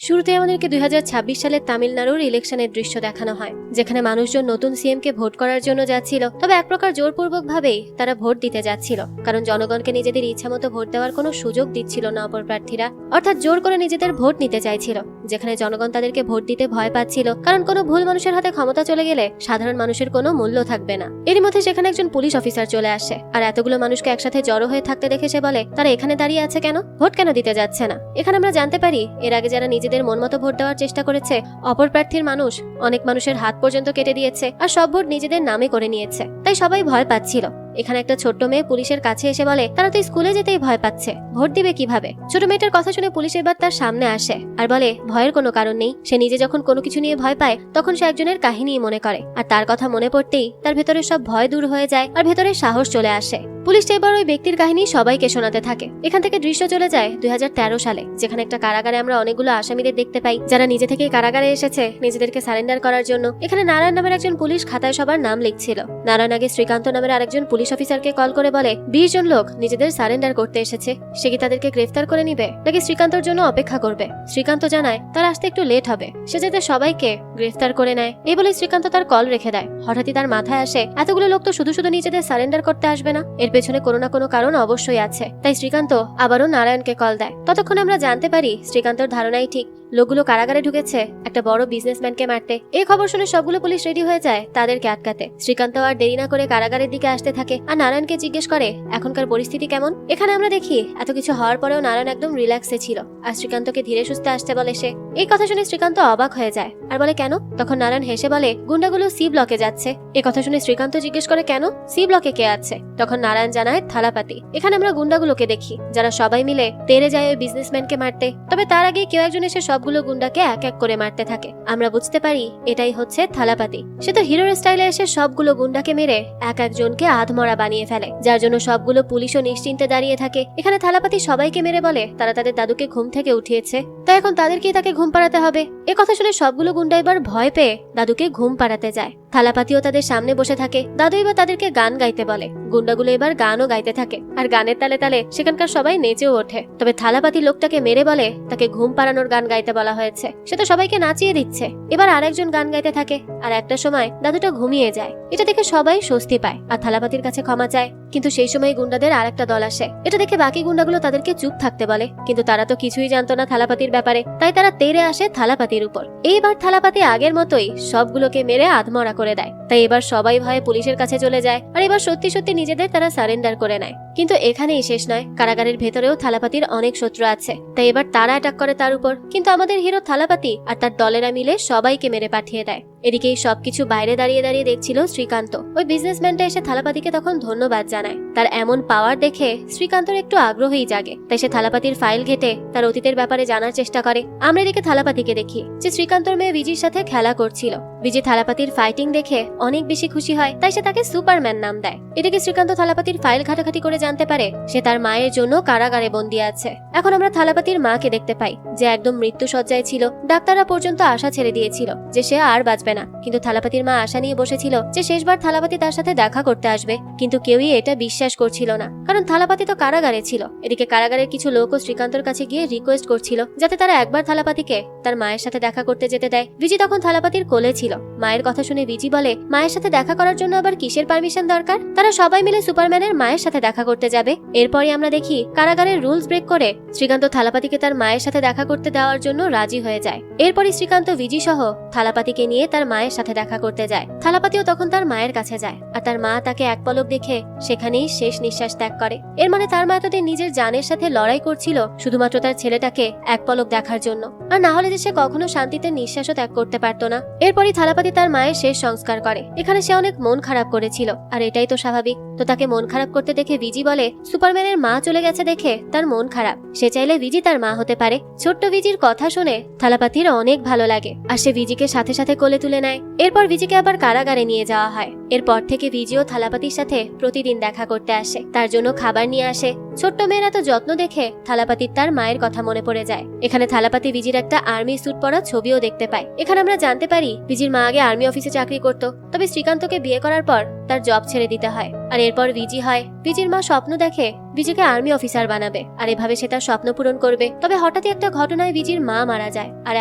শুরুতে আমাদেরকে 2026 সালের তামিলনাড়ুর ইলেকশনের দৃশ্য দেখানো হয়, যেখানে মানুষজন নতুন সিএম কে ভোট করার জন্য যাচ্ছিল। তবে এক প্রকার জোরপূর্বক ভাবেই তারা ভোট দিতে যাচ্ছিল, কারণ জনগণকে নিজেদের ইচ্ছামতো ভোট দেওয়ার কোনো সুযোগ দিচ্ছিল না অপর প্রার্থীরা। অর্থাৎ জোর করে নিজেদের ভোট নিতে চাইছিল, যেখানে জনগণ তাদেরকে ভোট দিতে ভয় পাচ্ছিল, কারণ কোনো ভুল মানুষের হাতে ক্ষমতা চলে গেলে সাধারণ মানুষের কোনো মূল্য থাকবে না। এরই মধ্যে সেখানে একজন পুলিশ অফিসার চলে আসে, আর এতগুলো মানুষকে একসাথে জড়ো হয়ে থাকতে দেখে সে বলে, তারা এখানে দাঁড়িয়ে আছে কেন, ভোট কেন দিতে যাচ্ছে না? এখানে আমরা জানতে পারি এর আগে যারা নিজেদের মন মতো ভোট দেওয়ার চেষ্টা করেছে, অপর প্রার্থীর মানুষ অনেক মানুষের হাত পর্যন্ত কেটে দিয়েছে আর সব ভোট নিজেদের নামে করে নিয়েছে। তাই সবাই ভয় পাচ্ছিল। এখানে একটা ছোট্ট মেয়ে পুলিশের কাছে এসে বলে, তারা তো স্কুলে যেতেই ভয় পাচ্ছে, ভোট দিবে কিভাবে? ছোট মেয়েটার কথা শুনে পুলিশ এবার তার সামনে আসে আর বলে, ভয়ের কোনো কারণ নেই। সে নিজে যখন কোনো কিছু নিয়ে ভয় পায়, তখন সে একজনের কাহিনী মনে করে, আর তার কথা মনে পড়তেই তার ভেতরে সব ভয় দূর হয়ে যায় আর ভেতরে সাহস চলে আসে। পুলিশ এবার ওই ব্যক্তির কাহিনী সবাইকে শোনাতে থাকে। এখান থেকে দৃশ্য চলে যায় 2013 সালে, যেখানে একটা কারাগারে আমরা অনেকগুলো আসামিদের দেখতে পাই, যারা নিজে থেকে কারাগারে এসেছে নিজেদেরকে সারেন্ডার করার জন্য। এখানে নারায়ণ নামের একজন পুলিশ খাতায় সবার নাম লিখছিল। নারায়ণ আগে শ্রীকান্ত নামের আরেকজন পুলিশ অফিসারকে কল করে বলে, 20 জন লোক নিজেদের সারেন্ডার করতে এসেছে, সে কি তাদেরকে গ্রেফতার করে নিবে নাকি শ্রীকান্তর জন্য অপেক্ষা করবে? শ্রীকান্ত জানায় তার আসতে একটু লেট হবে, সে যাতে সবাইকে গ্রেফতার করে নেয়। এই বলে শ্রীকান্ত তার কল রেখে দেয়। হঠাৎই তার মাথায় আসে, এতগুলো লোক তো শুধু শুধু নিজেদের সারেন্ডার করতে আসবে না, এর পেছনে কোনো না কোনো কারণ অবশ্যই আছে। তাই শ্রীকান্ত আবারও নারায়ণকে কল দেয়। ততক্ষণ আমরা জানতে পারি শ্রীকান্তর ধারণাই ঠিক, লোকগুলো কারাগারে ঢুকেছে একটা বড় বিজনেসম্যানকে মারতে। এই খবর শুনে সবগুলো পুলিশ রেডি হয়ে যায় তাদেরকে আটকাতে। শ্রীকান্ত আর দেরি না করে কারাগারের দিকে আসতে থাকে আর নারায়ণকে জিজ্ঞেস করে, এখনকার পরিস্থিতি কেমন? এখানে আমরা দেখি এত কিছু হওয়ার পরেও নারায়ণ একদম রিল্যাক্সে ছিল আর শ্রীকান্তকে ধীরে সুস্থে আসতে বলে সে। এই কথা শুনে শ্রীকান্ত অবাক হয়ে যায় আর বলে, কেন? তখন নারায়ণ হেসে বলে, গুন্ডাগুলো সি ব্লকে যাচ্ছে। এই কথা শুনে শ্রীকান্ত জিজ্ঞেস করে, কেন? সি ব্লকে কে আছে? তখন নারায়ণ জানায়, থালাপাতি। এখানে আমরা গুন্ডাগুলোকে দেখি যারা সবাই মিলে তেরে যায় ওই বিজনেসম্যানকে মারতে। তবে তার আগে কেউ একজন এসে সবগুলো গুন্ডাকে এক এক করে মারতে থাকে। আমরা বুঝতে পারি এটাই হচ্ছে থালাপাতি। সে তো হিরোর স্টাইলে এসে সবগুলো গুন্ডাকে মেরে এক একজনকে আধমরা বানিয়ে ফেলে, যার জন্য সবগুলো পুলিশও নিশ্চিন্তে দাঁড়িয়ে থাকে। এখানে থালাপাতি সবাইকে মেরে বলে তারা তাদের দাদুকে ঘুম থেকে উঠিয়েছে, তাই এখন তাদেরকেই তাকে ঘুম পাড়াতে হবে। এ কথা শুনে সবগুলো গুন্ডা এবার ভয় পেয়ে দাদুকে ঘুম পাড়াতে যায়। থালাপাতিও তাদের সামনে বসে থাকে। দাদু এবার তাদেরকে গান গাইতে বলে। গুন্ডাগুলো এবার গানও গাইতে থাকে আর গানের তালে তালে সেখানকার সবাই নেচেও ওঠে। তবে থালাপাতি লোকটাকে মেরে বলে তাকে ঘুম পাড়ানোর গান গাইতে বলা হয়েছে, সে তো সবাইকে নাচিয়ে দিচ্ছে। এবার আরেকজন গান গাইতে থাকে আর একটা সময় দাদুটা ঘুমিয়ে যায়। এটা দেখে সবাই স্বস্তি পায় আর থালাপাতির কাছে ক্ষমা চায়। কিন্তু সেই সময় গুন্ডাদের আরেকটা দল আসে। এটা দেখে বাকি গুন্ডাগুলো তাদেরকে চুপ থাকতে বলে, কিন্তু তারা তো কিছুই জানতো না থালাপাতির ব্যাপারে, তাই তারা তেড়ে আসে থালাপাতির উপর। এইবার থালাপাতি আগের মতোই সবগুলোকে মেরে আধমরা করে দেয়। তাই এবার সবাই ভয়ে পুলিশের কাছে চলে যায় আর এবার সত্যি সত্যি নিজেদের তারা সারেন্ডার করে নেয়। কিন্তু এখানেই শেষ নয়, কারাগারের ভেতরেও থালাপাতির অনেক শত্রু আছে। তাই এবার তারা অ্যাটাক করে তার উপর, কিন্তু আমাদের হিরো থালাপাতি আর তার দলেরা মিলে সবাইকে মেরে পাঠিয়ে দেয়। এদিকে সবকিছু বাইরে দাঁড়িয়ে দাঁড়িয়ে দেখছিল শ্রীকান্ত। ওই বিজনেসম্যানটা এসে থালাপাতিকে তখন ধন্যবাদ জানায়। তার এমন পাওয়ার দেখে শ্রীকান্তর একটু আগ্রহই জাগে, তাই সে থালাপাতির ফাইল ঘেটে তার অতীতের ব্যাপারে জানার চেষ্টা করে। আমরা এদিকে থালাপাতিকে দেখি যে শ্রীকান্তর মেয়ে বিজির সাথে খেলা করছিল। বিজি থালাপাতির ফাইটিং দেখে অনেক বেশি খুশি হয়, তাই সে তাকে সুপারম্যান নাম দেয়। এদিকে শ্রীকান্ত থালাপাতির ফাইল ঘাটাঘাটি করে জানতে পারে সে তার মায়ের জন্য কারাগারে বন্দী আছে। এখন আমরা থালাপাতির মাকে দেখতে পাই যে একদম মৃত্যু সজ্জায় ছিল। ডাক্তাররা পর্যন্ত আশা ছেড়ে দিয়েছিল যে সে আর বাঁচবে না, কিন্তু থালাপাতির মা আশা নিয়ে বসেছিল যে শেষবার থালাপাতি তার সাথে দেখা করতে আসবে। কিন্তু কেউই এটা বিশ্বাস করছিল না, কারণ থালাপাতি তো কারাগারে ছিল। এদিকে কারাগারের কিছু লোকও শ্রীকান্তর কাছে গিয়ে রিকোয়েস্ট করছিল যাতে তারা একবার থালাপাতিকে তার মায়ের সাথে দেখা করতে যেতে দেয়। বিজি তখন থালাপাতির কোলে ছিল। মায়ের কথা শুনে বিজি বলে, মায়ের সাথে দেখা করার জন্য আবার কিসের পারমিশন দরকার? তারা সবাই মিলে সুপারম্যানের মায়ের সাথে দেখা করতে যাবে। এরপরই আমরা দেখি কারাগারের রুলস ব্রেক করে শ্রীকান্ত থালাপাতিকে তার মায়ের সাথে দেখা করতে দেওয়ার জন্য রাজি হয়ে যায়। এরপরই শ্রীকান্ত বিজি সহ থালাপাতিকে নিয়ে তার মায়ের সাথে দেখা করতে যায়। থালাপাতিও তখন তার মায়ের কাছে যায় আর তার মা তাকে এক পলক দেখে সেখানেই শেষ নিঃশ্বাস ত্যাগ করে। এর মানে তার মা এতদিন নিজের জানের সাথে লড়াই করছিল শুধুমাত্র তার ছেলেটাকে এক পলক দেখার জন্য, আর না হলে যে সে কখনো শান্তিতে নিঃশ্বাসও ত্যাগ করতে পারতো না। এরপরই থালাপাতি তার মায়ের শেষ সংস্কার করে। এখানে সে অনেক মন খারাপ করেছিল আর এটাই তো স্বাভাবিক। তো তাকে মন খারাপ করতে দেখে বিজি বলে সুপারম্যানের মা চলে গেছে দেখে তার মন খারাপ, সে চাইলে বিজি তার মা হতে পারে। ছোট্ট বিজির কথা শুনে থালাপাতির অনেক ভালো লাগে আর সে বিজিকে সাথে সাথে কোলে তুলে নেয়। এরপর বিজিকে আবার কারাগারে নিয়ে যাওয়া হয়। এরপর থেকে বিজিও থালাপাতির সাথে প্রতিদিন দেখা করতে আসে, তার জন্য খাবার নিয়ে আসে। ছোট্ট মেয়ের এত যত্ন দেখে থালাপাতির তার মায়ের কথা মনে পড়ে যায়। এখানে থালাপাতি বিজির একটা আর্মি স্যুট পরা ছবিও দেখতে পায়। এখানে আমরা জানতে পারি বিজির মা আগে আর্মি অফিসে চাকরি করত, তবে শ্রীকান্তকে বিয়ে করার পর তার জব ছেড়ে দিতে হয়। আর এরপর বিজি হয়। বিজির মা স্বপ্ন দেখে বিজিকে আর্মি অফিসার বানাবে আর এভাবে সে তার স্বপ্ন পূরণ করবে। তবে হঠাৎই একটা ঘটনায় বিজির মা মারা যায় আর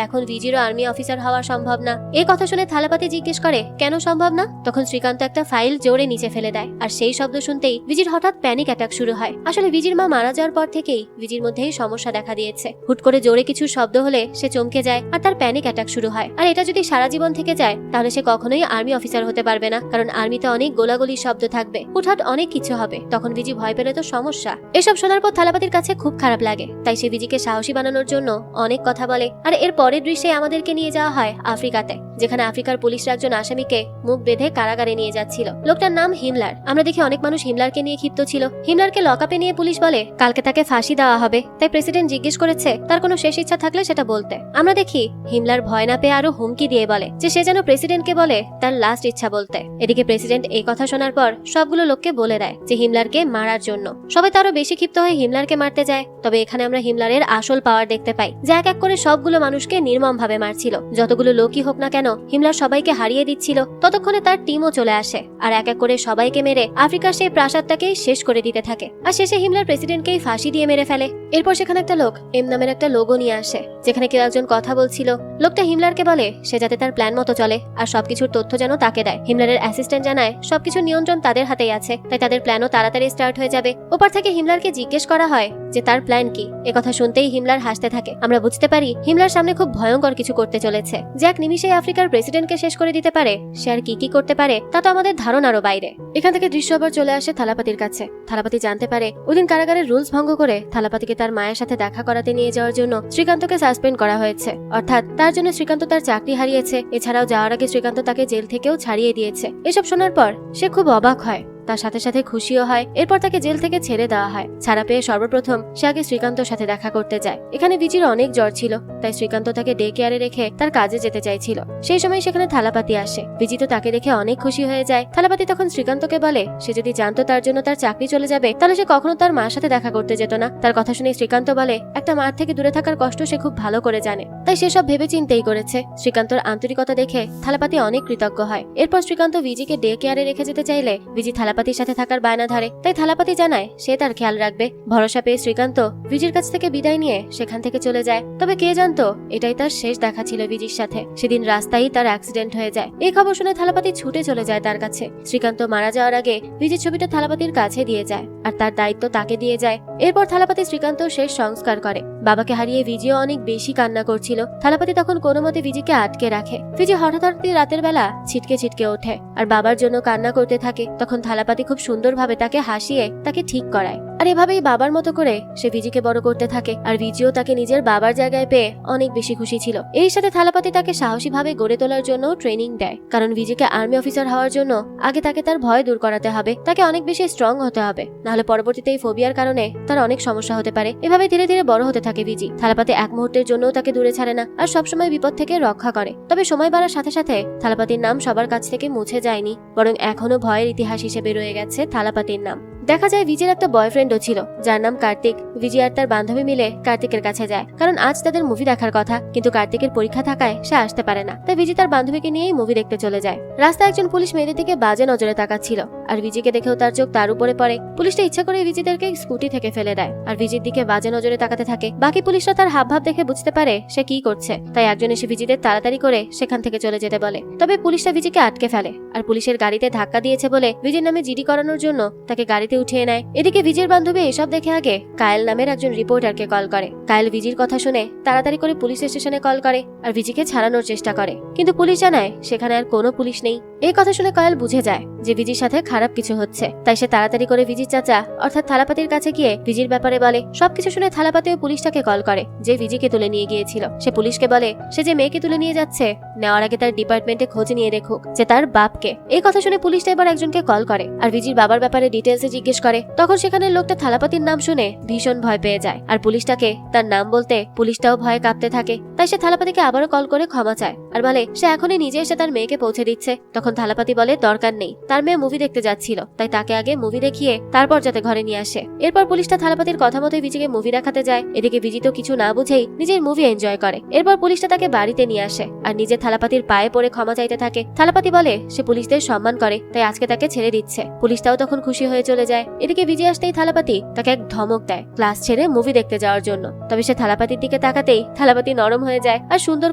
এখন বিজিরও আর্মি অফিসার হওয়া সম্ভব না। এই কথা শুনে থালাপাতি জিজ্ঞেস করে কেন সম্ভব না। তখন শ্রীকান্ত একটা ফাইল জোরে নিচে ফেলে দেয় আর সেই শব্দ শুনতেই বিজির হঠাৎ প্যানিক অ্যাটাক শুরু হয়। আসলে বিজির মা মারা যাওয়ার পর থেকেই বিজির মধ্যেই সমস্যা দেখা দিয়েছে। হুট করে জোরে কিছু শব্দ হলে সে চমকে যায় আর তার প্যানিক অ্যাটাক শুরু হয়। আর এটা যদি সারা জীবন থেকে যায় তাহলে সে কখনোই আর্মি অফিসার হতে পারবে না, কারণ আর্মিতে অনেক গোলাগুলি শব্দ থাকবে, হুটহাট অনেক কিছু হবে। তখন বিজি ভয় পেলে তো সমস্যা। এসব শোনার পর থালাপাতির কাছে খুব খারাপ লাগে, তাই সে বিজিকে সাহসী বানানোর জন্য অনেক কথা বলে। আর এর পরের দৃশ্যে আমাদেরকে নিয়ে যাওয়া হয় আফ্রিকাতে, যেখানে আফ্রিকার পুলিশরা একজন আসামিকে মুখ বেঁধে কারাগারে নিয়ে যাচ্ছিল। লোকটার নাম হিমলার। আমরা দেখি অনেক মানুষ হিমলারকে নিয়ে ক্ষিপ্ত ছিল। হিমলারকে লকআপে নিয়ে পুলিশ বলে কালকে তাকে ফাঁসি দেওয়া হবে, তাই প্রেসিডেন্ট জিজ্ঞেস করেছে তার কোনো শেষ ইচ্ছা থাকলে সেটা বলতে। আমরা দেখি হিমলার ভয় না পেয়ে আরো হুমকি দিয়ে বলে যে সে যেন প্রেসিডেন্টকে বলে তার লাস্ট ইচ্ছা বলতে। এদিকে প্রেসিডেন্ট এই কথা শোনার পর সবগুলো লোককে বলে দেয় যে হিমলারকে মারার জন্য। সবাই তারও বেশি ক্ষিপ্ত হয়ে হিমলারকে মারতে যায়। তবে এখানে আমরা হিমলারের আসল পাওয়ার দেখতে পাই, যে এক এক করে সবগুলো মানুষকে নির্মম ভাবে মারছিল। যতগুলো লোকই হোক না কেন হিমলার সবাইকে হারিয়ে দিচ্ছিল। ততক্ষণে তার টিমও চলে আসে আর এক এক করে সবাইকে মেরে আফ্রিকার সেই প্রাসাদটাকেই শেষ করে দিতে থাকে। আর শেষে হিমলার প্রেসিডেন্টকেই ফাঁসি দিয়ে মেরে ফেলে। এরপর সেখানে একটা লোক এম নামের একটা লোগো নিয়ে আসে, যেখানে কেউ একজন কথা বলছিল। লোকটা হিমলারকে বলে সে যাতে তার প্ল্যান মতো চলে আর সবকিছুর তথ্য যেন তাকে দেয়। হিমলারের অ্যাসিস্ট্যান্ট জানায় সবকিছুর নিয়ন্ত্রণ তাদের হাতেই আছে, তাই তাদের প্ল্যানও তাড়াতাড়ি স্টার্ট হয়ে যাবে। ওপর থেকে হিমলারকে জিজ্ঞেস করা হয় যে তার প্ল্যান কি। একথা শুনতেই হিমলার হাসতে থাকে। আমরা বুঝতে পারি হিমলার সামনে খুব ভয়ঙ্কর কিছু করতে চলেছে, যে এক নিমিষে আফ্রিকার প্রেসিডেন্টকে শেষ করে দিতে পারে। সে আর কি কি করতে পারে তা তো আমাদের ধারণারও বাইরে। এখান থেকে দৃশ্য আবার চলে আসে থালাপাতির কাছে। থালাপাতি জানতে পারে ওদিন কারাগারের রুলস ভঙ্গ করে থালাপাতিকে তার মায়ের সাথে দেখা করাতে নিয়ে যাওয়ার জন্য শ্রীকান্তকে সাসপেন্ড করা হয়েছে। অর্থাৎ তার জন্য শ্রীকান্ত তার চাকরি হারিয়েছে। এছাড়াও যাওয়ার আগে শ্রীকান্ত তাকে জেল থেকেও ছাড়িয়ে দিয়েছে। এসব শোনার পর সে খুব অবাক হয়, তার সাথে সাথে খুশিও হয়। এরপর তাকে জেল থেকে ছেড়ে দেওয়া হয়। ছাড়া পেয়ে সর্বপ্রথম সে আগে শ্রীকান্তর সাথে দেখা করতে যায়। এখানে বিজির অনেক জ্বর ছিল, তাই শ্রীকান্ত তাকে ডে কেয়ারে রেখে তার কাজে যেতে চাইছিল। সেই সময় সেখানে থালাপাতি আসে। বিজি তো তাকে দেখে অনেক খুশি হয়ে যায়। থালাপাতি তখন শ্রীকান্তকে বলে সে যদি জানতো তার জন্য তার চাকরি চলে যাবে তাহলে সে কখনো তার মার সাথে দেখা করতে যেত না। তার কথা শুনে শ্রীকান্ত বলে একটা মার থেকে দূরে থাকার কষ্ট সে খুব ভালো করে জানে, তাই সে সব ভেবে চিন্তেই করেছে। শ্রীকান্তর আন্তরিকতা দেখে থালাপাতি অনেক কৃতজ্ঞ হয়। এরপর শ্রীকান্ত বিজিকে ডে কেয়ারে রেখে যেতে চাইলে বিজি থালাপাতির সাথে থাকার বায়না ধরে, তাই থালাপাতি জানায় সে তার খেয়াল রাখবে। ভরসা পেয়ে শ্রীকান্ত বিজির কাছ থেকে বিদায় নিয়ে সেখান থেকে চলে যায়। তবে কে জানতো এটাই তার শেষ দেখা ছিল বিজির সাথে। সেদিন রাস্তায় তার অ্যাক্সিডেন্ট হয়ে যায়। এই খবর শুনে থালাপাতি ছুটে চলে যায় তার কাছে। শ্রীকান্ত মারা যাওয়ার আগে বিজির ছবিটা থালাপাতির কাছে দিয়ে যায় আর তার দায়িত্ব তাকে দিয়ে যায়। এরপর থালাপাতি শ্রীকান্ত শেষ সংস্কার করে। বাবাকে হারিয়ে ভিজিও অনেক বেশি কান্না করছিল। থালাপাতি তখন কোনো মতে ভিজিকে আটকে রাখে। ভিজি হঠাৎ রাতের বেলা ছিটকে ছিটকে ওঠে আর বাবার জন্য কান্না করতে থাকে। তখন থালাপাতি খুব সুন্দরভাবে তাকে হাসিয়ে তাকে ঠিক করায়। আর এভাবেই বাবার মতো করে সে ভিজিকে বড় করতে থাকে। আর ভিজিও তাকে নিজের বাবার জায়গায় পেয়ে অনেক বেশি খুশি ছিল। এই সাথে থালাপাতি তাকে সাহসী ভাবে গড়ে তোলার জন্য ট্রেনিং দেয়, কারণ ভিজিকে আর্মি অফিসার হওয়ার জন্য আগে তাকে তার ভয় দূর করাতে হবে। তাকে অনেক বেশি স্ট্রং হতে হবে, নাহলে পরবর্তীতে এই ফোবিয়ার কারণে তার অনেক সমস্যা হতে পারে। এভাবে ধীরে ধীরে বড় হতে থাকে ভিজি। থালাপাতি এক মুহূর্তের জন্য তাকে দূরে ছাড়ে না আর সবসময় বিপদ থেকে রক্ষা করে। তবে সময় বাড়ার সাথে সাথে থালাপাতির নাম সবার কাছ থেকে মুছে যায়নি, বরং এখনো ভয়ের ইতিহাস হিসেবে রয়ে গেছে থালাপাতির নাম। দেখা যায় ভিজির একটা বয়ফ্রেন্ডও ছিল যার নাম কার্তিক। ভিজি আর তার বান্ধবী মিলে কার্তিকের কাছে যায়, কারণ আজ তাদের মুভি দেখার কথা, কিন্তু কার্তিকের পরীক্ষা থাকায় সে আসতে পারে না। তাই ভিজি তার বান্ধবীকে নিয়েই মুভি দেখতে চলে যায়। রাস্তায় একজন পুলিশ মেয়েদের দিকে বাজে নজরে তাকাচ্ছিল আর ভিজিকে দেখেও তার চোখ তার উপরে পড়ে। পুলিশটা ইচ্ছা করে ভিজিদেরকে স্কুটি থেকে ফেলে দেয় আর ভিজির দিকে বাজে নজরে তাকাতে থাকে। বাকি পুলিশরা তার হাবভাব দেখে বুঝতে পারে সে কি করছে, তাই একজন এসে ভিজিদের তাড়াতাড়ি করে সেখান থেকে চলে যেতে বলে। তবে পুলিশটা ভিজিকে আটকে ফেলে আর পুলিশের গাড়িতে ধাক্কা দিয়েছে বলে ভিজির নামে জিডি করানোর জন্য তাকে গাড়িতে উঠিয়ে নেয়। এদিকে ভিজির বান্ধবী এসব দেখে আগে কায়েল নামের একজন রিপোর্টারকে কল করে। কায়েল ভিজির কথা শুনে তাড়াতাড়ি করে পুলিশ স্টেশনে কল করে আর ভিজিকে ছাড়ানোর চেষ্টা করে, কিন্তু পুলিশ জানায় সেখানে আর কোনো পুলিশ নেই। এই কথা শুনে কায়েল বুঝে যায় যে ভিজির সাথে খারাপ কিছু হচ্ছে, তাই সে তাড়াতাড়ি করে ভিজির চাচা অর্থাৎ থালাপাতির কাছে গিয়ে ভিজির ব্যাপারে বলে। সবকিছু শুনে থালাপাতি ও পুলিশটাকে কল করে যে ভিজিকে তুলে নিয়ে গিয়েছিল। সে পুলিশকে বলে সে যে মেয়েকে তুলে নিয়ে যাচ্ছে নেওয়ার আগে তার ডিপার্টমেন্টে খোঁজ নিয়ে দেখুক যে তার বাপকে। এই কথা শুনে পুলিশটা এবার একজনকে কল করে আর ভিজির বাবার ব্যাপারে ডিটেলসে জিজ্ঞেস করে। তখন সেখানে লোকটা থালাপাতির নাম শুনে ভীষণ ভয় পেয়ে যায় আর পুলিশটাকে তার নাম বলতে পুলিশটাও ভয়ে কাঁপতে থাকে। তাই তাই সে থালাপাতিকে আবারও কল করে ক্ষমা চায় আর বলে সে এখনই নিজে এসে তার মেয়েকে পৌঁছে দিচ্ছে। তখন থালাপাতি বলে দরকার নেই, তার মেয়ে মুভি দেখতে যাচ্ছিল, তাই তাকে আগে মুভি দেখিয়ে তারপর যাতে ঘরে নিয়ে আসে। এরপর পুলিশটা থালাপাতির কথা মতোই বিজিকে মুভি দেখাতে যায়। এদিকে বিজি তো কিছু না বুঝেই নিজের মুভি এনজয় করে। এরপর পুলিশটা তাকে বাড়িতে নিয়ে আসে আর নিজে থালাপাতির পায়ে পড়ে ক্ষমা চাইতে থাকে। থালাপাতি বলে সে পুলিশদের সম্মান করে, তাই আজকে তাকে ছেড়ে দিচ্ছে। পুলিশটাও তখন খুশি হয়ে চলে যায়। এদিকে বিজি আসতেই থালাপাতি তাকে এক ধমক দেয় ক্লাস ছেড়ে মুভি দেখতে যাওয়ার জন্য। তবে সে থালাপাতির দিকে তাকাতেই থালাপাতি নরম হয়ে যায় আর সুন্দর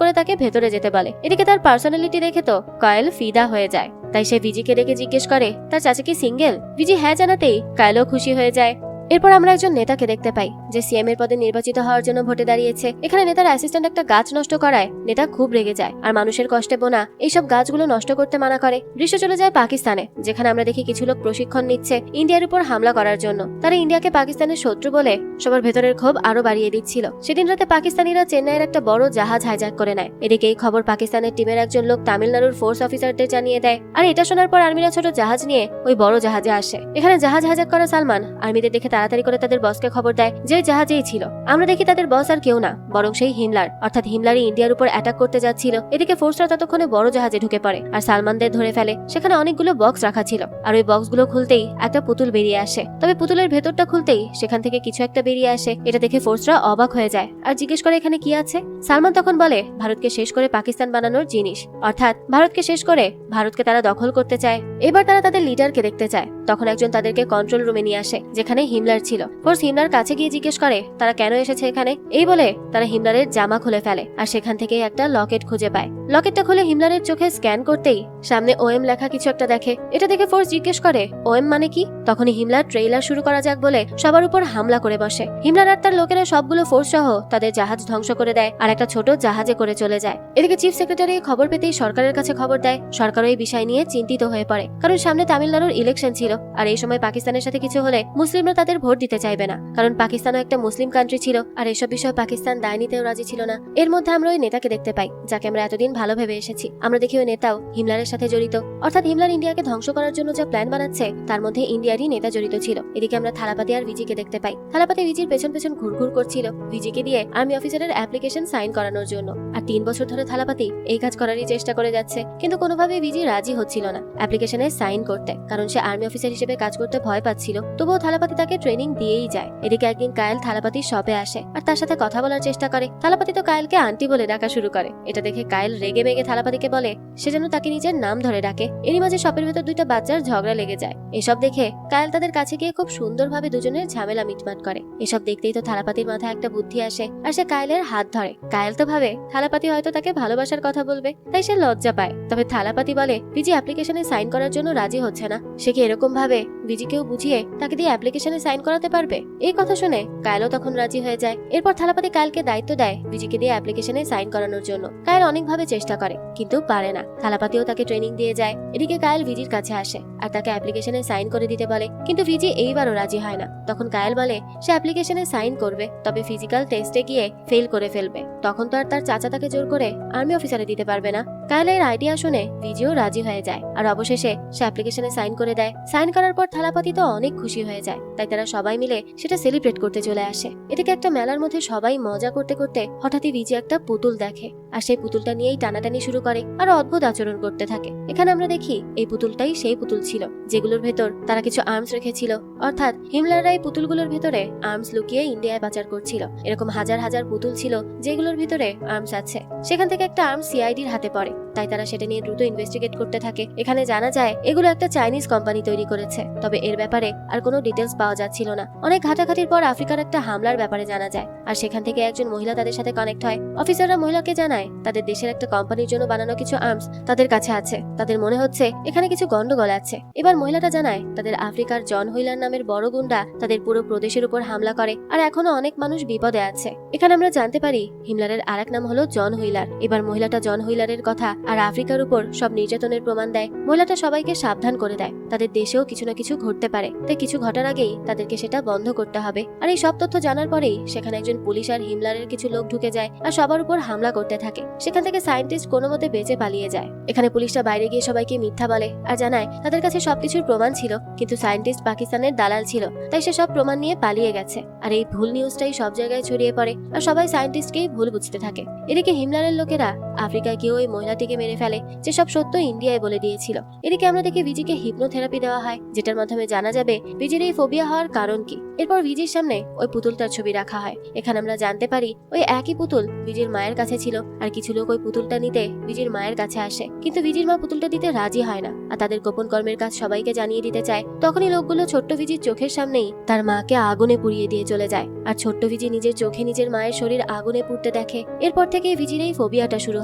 করে তাকে ভেতরে যেতে বলে। এদিকে তার পার্সোনালিটি দেখে তো কায়েল ফিদা হয়ে যায়, তাই সে ভিজিকে ডেকে জিজ্ঞেস করে তার চাচা কি সিঙ্গেল। ভিজি হ্যাঁ জানাতেই কায়েলও খুশি হয়ে যায়। এরপর আমরা একজন নেতাকে দেখতে পাই যে সিএম এর পদে নির্বাচিত হওয়ার জন্য ভোটে দাঁড়িয়েছে। এখানে নেতার অ্যাসিস্ট্যান্ট একটা গাছ নষ্ট করায় নেতা খুব রেগে যায় আর মানুষের কষ্টে বোনা এইসব গাছগুলো নষ্ট করতে মানা করে। দৃশ্য চলে যায় পাকিস্তানে, যেখানে আমরা দেখি কিছু লোক প্রশিক্ষণ নিচ্ছে ইন্ডিয়ার উপর হামলা করার জন্য। তারা ইন্ডিয়াকে পাকিস্তানের শত্রু বলে সবার ভেতরের ক্ষোভ আরো বাড়িয়ে দিচ্ছিল। সেদিন রাতে পাকিস্তানিরা চেন্নাইয়ের একটা বড় জাহাজ হাইজ্যাক করে নেয়। এদিকে এই খবর পাকিস্তানের টিমের একজন লোক তামিলনাড়ুর ফোর্স অফিসারদের জানিয়ে দেয় আর এটা শোনার পর আর্মিরা ছোট জাহাজ নিয়ে ওই বড় জাহাজে আসে। এখানে জাহাজ হাইজ্যাক করা সালমান আর্মিদের দেখে তাড়াতাড়ি করে তাদের বসকে খবর দেয় যে জাহাজেই ছিল। আমরা দেখি তাদের বস আর কেউ না বরং সেই হিমলার, অর্থাৎ হিমলারই ইন্ডিয়ার উপর অ্যাটাক করতে যাচ্ছিল। এদিকে ফোর্সরা ততক্ষণে বড় জাহাজে ঢুকে পড়ে আর সালমানদের ধরে ফেলে। সেখানে অনেকগুলো বক্স রাখা ছিল আর ওই বক্সগুলো খুলতেই একটা পুতুল বেরিয়ে আসে। তবে পুতুলের ভেতরটা খুলতেই সেখান থেকে কিছু একটা বেরিয়ে আসে। এটা দেখে ফোর্সরা অবাক হয়ে যায় আর জিজ্ঞেস করে এখানে কি আছে। সালমান তখন বলে ভারতকে শেষ করে পাকিস্তান বানানোর জিনিস, অর্থাৎ ভারতকে শেষ করে ভারতকে তারা দখল করতে চায়। এবার তারা তাদের লিডারকে দেখতে চায়। তখন একজন তাদেরকে কন্ট্রোল রুমে নিয়ে আসে যেখানে হিমলার ছিল। ফোর্স হিমলার কাছে গিয়ে জিজ্ঞেস করে তারা কেন এসেছে এখানে। এই বলে তারা হিমলারের জামা খুলে ফেলে আর সেখান থেকে একটা লকেট খুঁজে পায়। লকেটটা খুলে হিমলারের চোখে স্ক্যান করতেই সামনে ওএম লেখা কিছু একটা দেখে। এটা দেখে ফোর্স জিজ্ঞেস করে ওএম মানে কি। তখনই হিমলার ট্রেইলার শুরু করা যাক বলে সবার উপর হামলা করে বসে। হিমলার আর তার লোকেরা সবগুলো ফোর্স সহ তাদের জাহাজ ধ্বংস করে দেয় আর একটা ছোট জাহাজে করে চলে যায়। এদিকে চিফ সেক্রেটারি খবর পেতেই সরকারের কাছে খবর দেয়। সরকারও এই বিষয় নিয়ে চিন্তিত হয়ে পড়ে, কারণ সামনে তামিলনাড়ুর ইলেকশন ছিল আর এই সময় পাকিস্তানের সাথে কিছু হলে মুসলিমরা তাদের ভোট দিতে চাইবে না, কারণ পাকিস্তানও একটা মুসলিম কান্ট্রি ছিল আর এসব বিষয়ে পাকিস্তান দায় নিতেও রাজি ছিল না। এর মধ্যে আমরা ওই নেতাকে দেখতে পাই যাকে আমরা এতদিন ভালো ভেবে এসেছি। আমরা দেখি ওই নেতাও হিমলারের সাথে জড়িত, অর্থাৎ হিমলার ইন্ডিয়াকে ধ্বংস করার জন্য যা প্ল্যান বানাচ্ছে তার মধ্যে ইন্ডিয়ারই নেতা জড়িত ছিল। এদিকে আমরা থালাপাতি আর ভিজিকে দেখতে পাই। থালাপাতি ভিজির পেছন পেছন ঘুরঘুর করছিল ভিজিকে দিয়ে আর্মি অফিসারের অ্যাপ্লিকেশন সাইন করানোর জন্য। আর 3 বছর ধরে থালাপাতি এই কাজ করারই চেষ্টা করে যাচ্ছে, কিন্তু কোনোভাবেই ভিজি রাজি হচ্ছিল না অ্যাপ্লিকেশনে সাইন করতে, কারণ সে আর্মি অফিসার হিসেবে কাজ করতে ভয় পাচ্ছিল। তবুও থালাপাতি তাকে ট্রেনিং দিয়েই যায়। এদিকে একদিন কায়েল থালাপাতির শপে আসে আর তার সাথে কথা বলার চেষ্টা করে। থালাপাতি তো কায়েলকে আন্টি বলে ডাকা শুরু করে। এটা দেখে কায়েল রেগে মেগে থালাপাতিকে বলে সে যেন তাকে নিজের নাম ধরে ডাকে। এরই মাঝে শপের ভেতর 2টা বাচ্চার ঝগড়া লেগে যায়। এসব দেখে কায়েল তাদের কাছে গিয়ে খুব সুন্দরভাবে দুজনের ঝামেলা মিটমাট করে। এসব দেখতেই তো থালাপাতির মাথায় একটা বুদ্ধি আসে আর সে কায়েলের হাত ধরে। কায়েল তো ভাবে থালাপাতি হয়তো তাকে ভালোবাসার কথা বলবে, তাই সে লজ্জা পায়। তবে থালাপাতি বলে ভিজি অ্যাপ্লিকেশনে সাইন করার জন্য রাজি হচ্ছে না, সে কি এরকম ভাবে ভিজিকেও বুঝিয়ে তাকে দিয়ে অ্যাপ্লিকেশনে সাইন করাতে পারবে। এই কথা শুনে কায়েলও তখন রাজি হয়ে যায়। এরপর থালাপাতি কায়েলকে দায়িত্ব দেয় ভিজিকে দিয়ে অ্যাপ্লিকেশনে সাইন করানোর জন্য। কায়েল অনেকভাবে চেষ্টা করে কিন্তু পারে না। থালাপাতিও তাকে ট্রেনিং দিয়ে যায়। এদিকে কায়েল ভিজির কাছে আসে আর তাকে অ্যাপ্লিকেশনে সাইন করে দিতে বলে, কিন্তু ভিজি এইবারও রাজি হয় না। তখন কায়েল বলে সে অ্যাপ্লিকেশনে সাইন করবে, তবে ফিজিক্যাল টেস্টে গিয়ে ফেল করে ফেলবে। তখন তো আর তার চাচা তাকে জোর করে আর্মি অফিসারে দিতে পারবে না। কায়েলের আইডিয়া শুনে ভিজিও রাজি হয়ে যায় আর অবশেষে সে অ্যাপ্লিকেশনে সাইন করে দেয়। সাইন করার পর থালাপাতি তো অনেক খুশি হয়ে যায়, তাই তারা সবাই মিলে সেটা সেলিব্রেট করতে চলে আসে। এদিকে একটা মেলার মধ্যে সবাই মজা করতে করতে হঠাৎই ভিজি একটা পুতুল দেখে আর সেই পুতুলটা নিয়েই টানাটানি শুরু করে আর অদ্ভুত আচরণ করতে থাকে। এখানে আমরা দেখি এই পুতুলটাই সেই পুতুল ছিল যেগুলোর ভেতর তারা কিছু আর্মস রেখেছিল, অর্থাৎ হিমলাররা এই পুতুলগুলোর ভেতরে আর্মস লুকিয়ে ইন্ডিয়ায় পাচার করছিল। এরকম হাজার হাজার পুতুল ছিল যেগুলোর ভিতরে আর্মস আছে। সেখান থেকে একটা আর্মস সিআইডির হাতে পড়ে, তাই তারা সেটা নিয়ে দ্রুত ইনভেস্টিগেট করতে থাকে। এখানে জানা যায় এগুলো একটা চাইনিজ কোম্পানি তৈরি করেছে, তবে এর ব্যাপারে আর কোনো ডিটেলস পাওয়া যাচ্ছিল না। অনেক ঘাটাঘাটির পর আফ্রিকার একটা হামলার ব্যাপারে জানা যায় আর সেখান থেকে একজন মহিলা তাদের সাথে কানেক্ট হয়। অফিসাররা মহিলাকে জানায় তাদের দেশের একটা কোম্পানির জন্য বানানো কিছু আর্মস তাদের কাছে আছে। তাদের মনে হচ্ছে এখানে কিছু গন্ডগোল আছে। এবার মহিলাটা জানায় তাদের আফ্রিকার জন হুইলার নামের বড় গুন্ডা তাদের পুরো প্রদেশের উপর হামলা করে আর এখনো অনেক মানুষ বিপদে আছে। এখানে আমরা জানতে পারি হিমলারের আরেক নাম হলো জন হুইলার। এবার মহিলাটা জন হুইলারের কথা দেখা আর আফ্রিকার উপর সব নির্যাতনের প্রমাণ দেয়। মহিলাটা সবাইকে সাবধান করে দেয় তাদের দেশেও কিছু না কিছু ঘটতে পারে, তাই কিছু ঘটার আগেই তাদেরকে সেটা বন্ধ করতে হবে। আর এই সব তথ্য জানার পরেই সেখানে একজন পুলিশ আর হিমলারের কিছু লোক ঢুকে যায় আর সবার উপর হামলা করতে থাকে। সেখান থেকে সায়েন্টিস্ট কোনো মতে বেঁচে পালিয়ে যায়। এখানে পুলিশটা বাইরে গিয়ে সবাইকে মিথ্যা বলে আর জানায় তাদের কাছে সবকিছুর প্রমাণ ছিল, কিন্তু সায়েন্টিস্ট পাকিস্তানের দালাল ছিল, তাই সে সব প্রমাণ নিয়ে পালিয়ে গেছে। আর এই ভুল নিউজটাই সব জায়গায় ছড়িয়ে পড়ে আর সবাই সায়েন্টিস্টকেই ভুল বুঝতে থাকে। এদিকে হিমলারের লোকেরা আফ্রিকায় গিয়ে ওই মহিলাটিকে মেরে ফেলে, যে সব সত্য ইন্ডিয়ায় বলে দিয়েছিল। এদিকে আমরা দেখি ভিজিকে হিপনোথেরাপি দেওয়া হয়, যেটার মাধ্যমে জানা যাবে ভিজির এই ফোবিয়া হওয়ার কারণ কি। এরপর ভিজির সামনে ওই পুতুলটার ছবি রাখা হয়। এখানে আমরা জানতে পারি ওই একই পুতুল ভিজির মায়ের কাছে ছিল, আর কিছু লোক ওই পুতুলটা নিতে ভিজির মায়ের কাছে আসে, কিন্তু ভিজির মা পুতুলটা দিতে রাজি হয় না আর তাদের গোপন কর্মের কাজ সবাইকে জানিয়ে দিতে চায়। তখনই লোকগুলো ছোট্ট ভিজির চোখের সামনেই তার মাকে আগুনে পুড়িয়ে দিয়ে চলে যায়, আর ছোট্ট ভিজি নিজের চোখে নিজের মায়ের শরীর আগুনে পুড়তে দেখে। এরপর থেকে ভিজির এই ফোবিয়াটা শুরু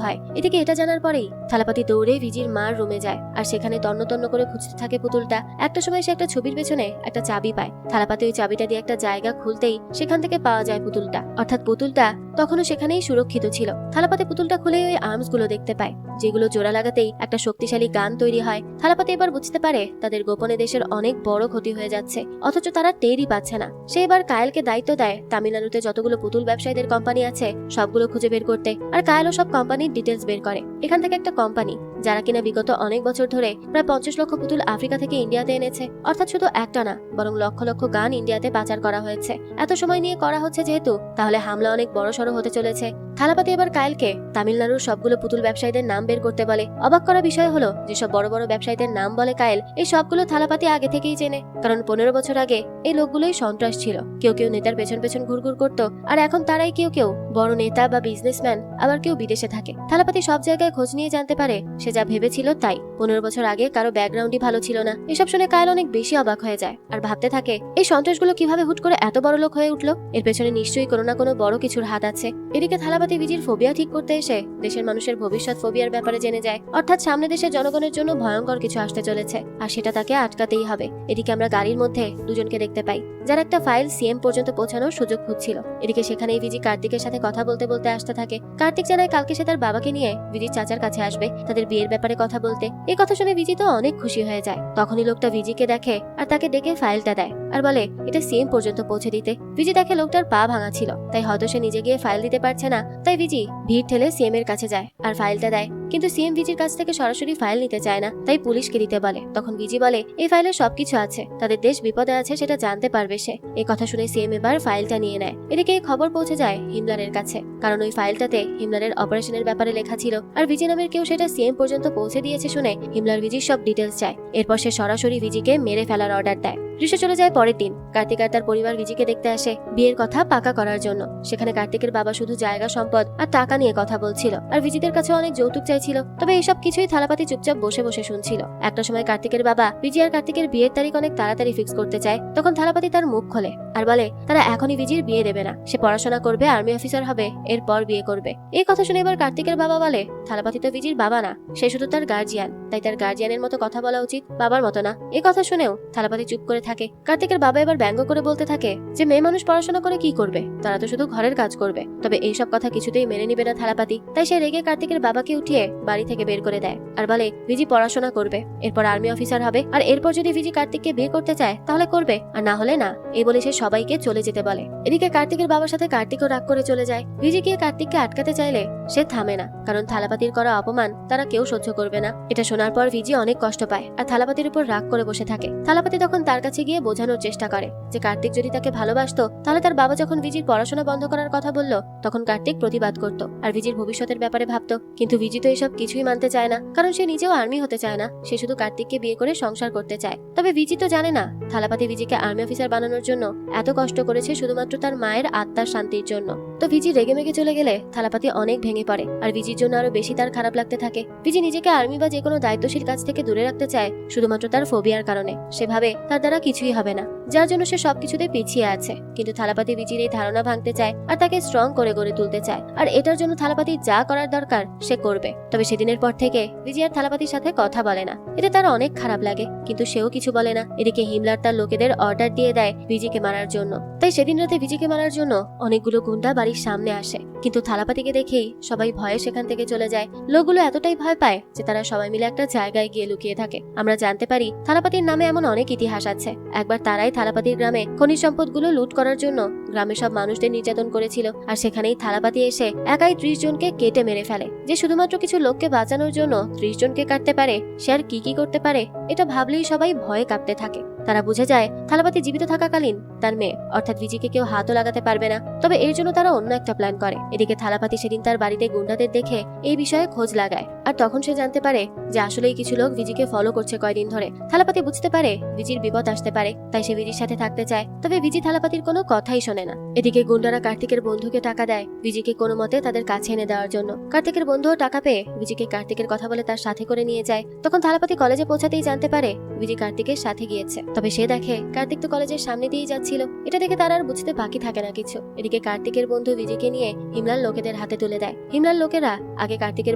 হয়। এদিকে এটা জানার পরেই থালাপাতি দৌড়ে ভিজির মার রুমে যায় আর সেখানে তন্ন তন্ন করে খুঁজতে থাকে পুতুলটা। একটা সময় সে একটা ছবির পেছনে একটা চাবি পায়। থালাপাতি ওই চাবিটা দিয়ে একটা জায়গা খুলতেই সেখান থেকে পাওয়া যায় পুতুলটা, অর্থাৎ পুতুলটা তখনও সেখানেই সুরক্ষিত ছিল। থালাপাতি পুতুলটা খুলে ওই আর্মস গুলো দেখতে পায়, যেগুলো জোড়া লাগাতেই একটা শক্তিশালী গান তৈরি হয়। থালাপাতি এবার বুঝতে পারে তাদের গোপনে দেশের অনেক বড় ক্ষতি হয়ে যাচ্ছে, অথচ তারা টেরই পাচ্ছে না। সে এবার কায়েলকে দায়িত্ব দেয় তামিলনাড়ুতে যতগুলো পুতুল ব্যবসায়ীদের কোম্পানি আছে সবগুলো খুঁজে বের করতে, আর কায়েলও সব কোম্পানির ডিটেলস বের করে। এখান থেকে একটা কোম্পানি যারা কিনা বিগত অনেক বছর ধরে প্রায় 50 লক্ষ পুতুল আফ্রিকা থেকে ইন্ডিয়াতে এনেছে, অর্থাৎ শুধু একটা না বরং লক্ষ লক্ষ গান ইন্ডিয়াতে পাচার করা হয়েছে। এত সময় নিয়ে করা হচ্ছে যেহেতু, তাহলে হামলা অনেক বড়সড় হতে চলেছে। থালাপাতি এবার কায়েলকে তামিলনাড়ুর সবগুলো পুতুল ব্যবসায়ীদের নাম বের করতে বলে। অবাক করা বিষয় হলো যেসব বড় বড় ব্যবসায়ীদের নাম বলে কায়েল, এই সবগুলো থালাপাতি আগে থেকেই চেনে, কারণ 15 বছর আগে এই লোকগুলোই সন্ত্রাস ছিল। কেউ কেউ নেতার পেছন পেছন ঘুরঘুর করত, আর এখন তারাই কেউ কেউ বড় নেতা বা বিজনেসম্যান, আবার কেউ বিদেশে থাকে। থালাপাতি সব জায়গায় খোঁজ নিয়ে জানতে পারে সে যা ভেবেছিল তাই। 15 বছর আগে কারো ব্যাকগ্রাউন্ডই ভালো ছিল না। এসব শুনে কায়েল অনেক বেশি অবাক হয়ে যায় আর ভাবতে থাকে এই সন্ত্রাসগুলো কিভাবে হুট করে এত বড় লোক হয়ে উঠলো। এর পেছনে নিশ্চয়ই কোনো না কোনো বড় কিছুর হাত আছে। এদিকে থালাপাতি ভিজির ফোবিয়া ঠিক করতে এসে দেশের মানুষের ভবিষ্যৎ ফোবিয়ার ব্যাপারে জেনে যায়, অর্থাৎ সামনে দেশের জনগণের জন্য ভয়ঙ্কর কিছু আসতে চলেছে আর সেটা তাকে আটকাতেই হবে। এদিকে আমরা গাড়ির মধ্যে দুজনকে দেখতে পাই যারা একটা ফাইল সিএম পর্যন্ত পৌঁছানোর সুযোগ খুঁজছিল। এদিকে সেখানেই ভিজি কার্তিকের সাথে কথা বলতে বলতে আসতে থাকে। কার্তিক জানায় কালকে সে তার বাবাকে নিয়ে ভিজির চাচার কাছে আসবে তাদের বিয়ের ব্যাপারে কথা বলতে। এই কথা শুনে ভিজি তো অনেক খুশি হয়ে যায়। তখনই লোকটা ভিজিকে দেখে আর তাকে ডেকে ফাইলটা দেয় আর বলে এটা সিএম পর্যন্ত পৌঁছে দিতে। ভিজি দেখে লোকটার পা ভাঙা ছিল, তাই হয়তো সে নিজে গিয়ে ফাইল দিতে পারছে না, তাই ভিজি ভিড় ঠেলে সিএম এর কাছে যায় আর ফাইলটা দেয়। কিন্তু সিএম ভিজির কাছ থেকে সরাসরি ফাইল নিতে চায় না, তাই পুলিশকে দিতে বলে। তখন ভিজি বলে এই ফাইলে সবকিছু আছে, তাদের দেশ বিপদে আছে সেটা জানতে পারবে সে। এই কথা শুনে সিএম এবার ফাইলটা নিয়ে নেয়। এদিকে এই খবর পৌঁছে যায় হিমলারের কাছে, কারণ ওই ফাইলটাতে হিমলারের অপারেশনের ব্যাপারে লেখা ছিল আর ভিজি নামের কেউ সেটা সিএম পর্যন্ত পৌঁছে দিয়েছে শুনে হিমলার ভিজির সব ডিটেলস চায়। এরপর সে সরাসরি ভিজিকে মেরে ফেলার অর্ডার দেয়। দৃশ্য চলে যায় পরের দিন। কার্তিক আর তার পরিবার ভিজিকে দেখতে আসে বিয়ের কথা পাকা করার জন্য। সেখানে কার্তিকের বাবা শুধু জায়গা সম্পদ আর টাকা নিয়ে কথা বলছিল আর ভিজিদের কাছে অনেক যৌতুক চাইছিল, তবে এইসব কিছুই থালাপাতি চুপচাপ বসে বসে শুনছিল। একটা সময় কার্তিকের বাবা ভিজি আর কার্তিকের বিয়ের তারিখ অনেক তাড়াতাড়ি ফিক্স করতে চায়। তখন থালাপাতি তার মুখ খোলে আর বলে তারা এখনই ভিজির বিয়ে দেবে না, সে পড়াশোনা করবে, আর্মি অফিসার হবে, এরপর বিয়ে করবে। এই কথা শুনে এবার কার্তিকের বাবা বলে থালাপাতি তো ভিজির বাবা না, সে শুধু তার গার্জিয়ান, তাই তার গার্জিয়ানের মতো কথা বলা উচিত, বাবার মতো না। এই কথা শুনেও থালাপাতি চুপ করে থাকে। কার্তিকের বাবা এবার ব্যঙ্গ করে বলতে থাকে যে মেয়ে মানুষ পড়াশোনা করে কি করবে, তারা তো শুধু ঘরের কাজ করবে। তবে এইসব কথা কিছুতেই মেনে নিবে না থালাপাতি, তাই সে রেগে কার্তিকের বাবাকে উঠিয়ে বাড়ি থেকে বের করে দেয় আর বলে ভিজি পড়াশোনা করবে, এরপর আর্মি অফিসার হবে, আর এরপর যদি ভিজি কার্তিককে বিয়ে করতে চায় তাহলে করবে, আর না হলে না। এই বলে সে সবাইকে চলে যেতে বলে। এদিকে কার্তিকের বাবার সাথে কার্তিকও রাগ করে চলে যায়। ভিজি গিয়ে কার্তিককে আটকাতে চাইলে সে থামে না, কারণ থালাপাতির করা অপমান তারা কেউ সহ্য করবে না। এটা শোনার পর ভিজি অনেক কষ্ট পায় আর থালাপাতির উপর রাগ করে বসে থাকে। থালাপাতি তখন তার কাছে গিয়ে বোঝানোর চেষ্টা করে যে কার্তিক যদি তাকে ভালোবাসতো তাহলে তার বাবা যখন ভিজির পড়াশোনা বন্ধ করার কথা বলল তখন কার্তিক প্রতিবাদ করত আর ভিজির ভবিষ্যতের ব্যাপারে ভাবতো। কিন্তু ভিজি তো এসব কিছুই মানতে চায় না, কারণ সে নিজেও আর্মি হতে চায় না, সে শুধু কার্তিককে বিয়ে করে সংসার করতে চায়। তবে ভিজি তো জানে না থালাপাতি ভিজিকে আর্মি অফিসার বানানোর জন্য এত কষ্ট করেছে শুধুমাত্র তার মায়ের আত্মার শান্তির জন্য। তো ভিজি রেগে মেগে চলে গেলে থালাপাতি অনেক ভেঙে পড়ে আর ভিজির জন্য আরো বেশি তার খারাপ লাগতে থাকে। ভিজি নিজেকে আর্মি বা যে কোনো দায়িত্বশীল কাজ থেকে দূরে রাখতে চায় শুধুমাত্র তার ফোবিয়ার কারণে। সে ভাবে তার দ্বারা কিছুই হবে না, যার জন্য সে সবকিছুতে পিছিয়ে আছে। কিন্তু থালাপাতি ভিজির এই ধারণা ভাঙতে চায় আর তাকে স্ট্রং করে গড়ে তুলতে চায়, আর এটার জন্য থালাপাতি যা করার দরকার সে করবে। তবে সেদিনের পর থেকে ভিজি আর থালাপাতির সাথে কথা বলে না। এতে তার অনেক খারাপ লাগে, কিন্তু সেও কিছু বলে না। এদিকে হিমলার তার লোকেদের অর্ডার দিয়ে দেয় ভিজিকে মারার জন্য, তাই সেদিন রাতে ভিজিকে মারার জন্য অনেকগুলো গুন্ডা বাড়ির সামনে আসে, কিন্তু থালাপাতিকে দেখেই সবাই ভয়ে সেখান থেকে চলে যায়। লোকগুলো এতটাই ভয় পায় যে তারা সবাই মিলে একটা জায়গায় গিয়ে লুকিয়ে থাকে। আমরা জানতে পারি থালাপাতির নামে এমন অনেক ইতিহাস আছে। একবার তারাই থালাপাতির গ্রামে খনিজ সম্পদগুলো লুট করার জন্য গ্রামে সব মানুষদের নির্যাতন করেছিল, আর সেখানেই থালাপাতি এসে একাই 30 জনকে কেটে মেরে ফেলে। যে শুধুমাত্র কিছু লোককে বাঁচানোর জন্য 30 জনকে কাটতে পারে, সে আর কি করতে পারে এটা ভাবলেই সবাই ভয়ে কাঁপতে থাকে। তারা বুঝে যায় থালাপাতি জীবিত থাকাকালীন তার মেয়ে অর্থাৎ ভিজিকে কেউ হাতও লাগাতে পারবে না। তবে এর জন্য তারা অন্য একটা প্ল্যান করে। এদিকে থালাপাতি সেদিন তার বাড়িতে গুন্ডাদের দেখে এই বিষয়ে খোঁজ লাগায়, আর তখন সে জানতে পারে যে আসলেই কিছু লোক ভিজিকে ফলো করছে কয়দিন ধরে। থালাপাতি বুঝতে পারে ভিজির বিপদ আসতে পারে, তাই সে ভিজির সাথে থাকতে চায়। তবে ভিজি থালাপাতির কোনো কথাই শোনে না। এদিকে গুন্ডারা কার্তিকের বন্ধুকে টাকা দেয় ভিজিকে কোনো মতে তাদের কাছে এনে দেওয়ার জন্য। কার্তিকের বন্ধুও টাকা পেয়ে ভিজিকে কার্তিকের কথা বলে তার সাথে করে নিয়ে যায়। তখন থালাপাতি কলেজে পৌঁছাতেই জানতে পারে ভিজি কার্তিকের সাথে গিয়েছে। তবে সে দেখে কার্তিক তো কলেজের সামনে দিয়েই যাচ্ছিল। এটা দেখে তার আর বুঝতে বাকি থাকে না কিছু। এদিকে কার্তিকের বন্ধু ভিজিকে নিয়ে হিমলাল লোকেদের হাতে তুলে দেয়। হিমলাল লোকেরা আগে কার্তিকের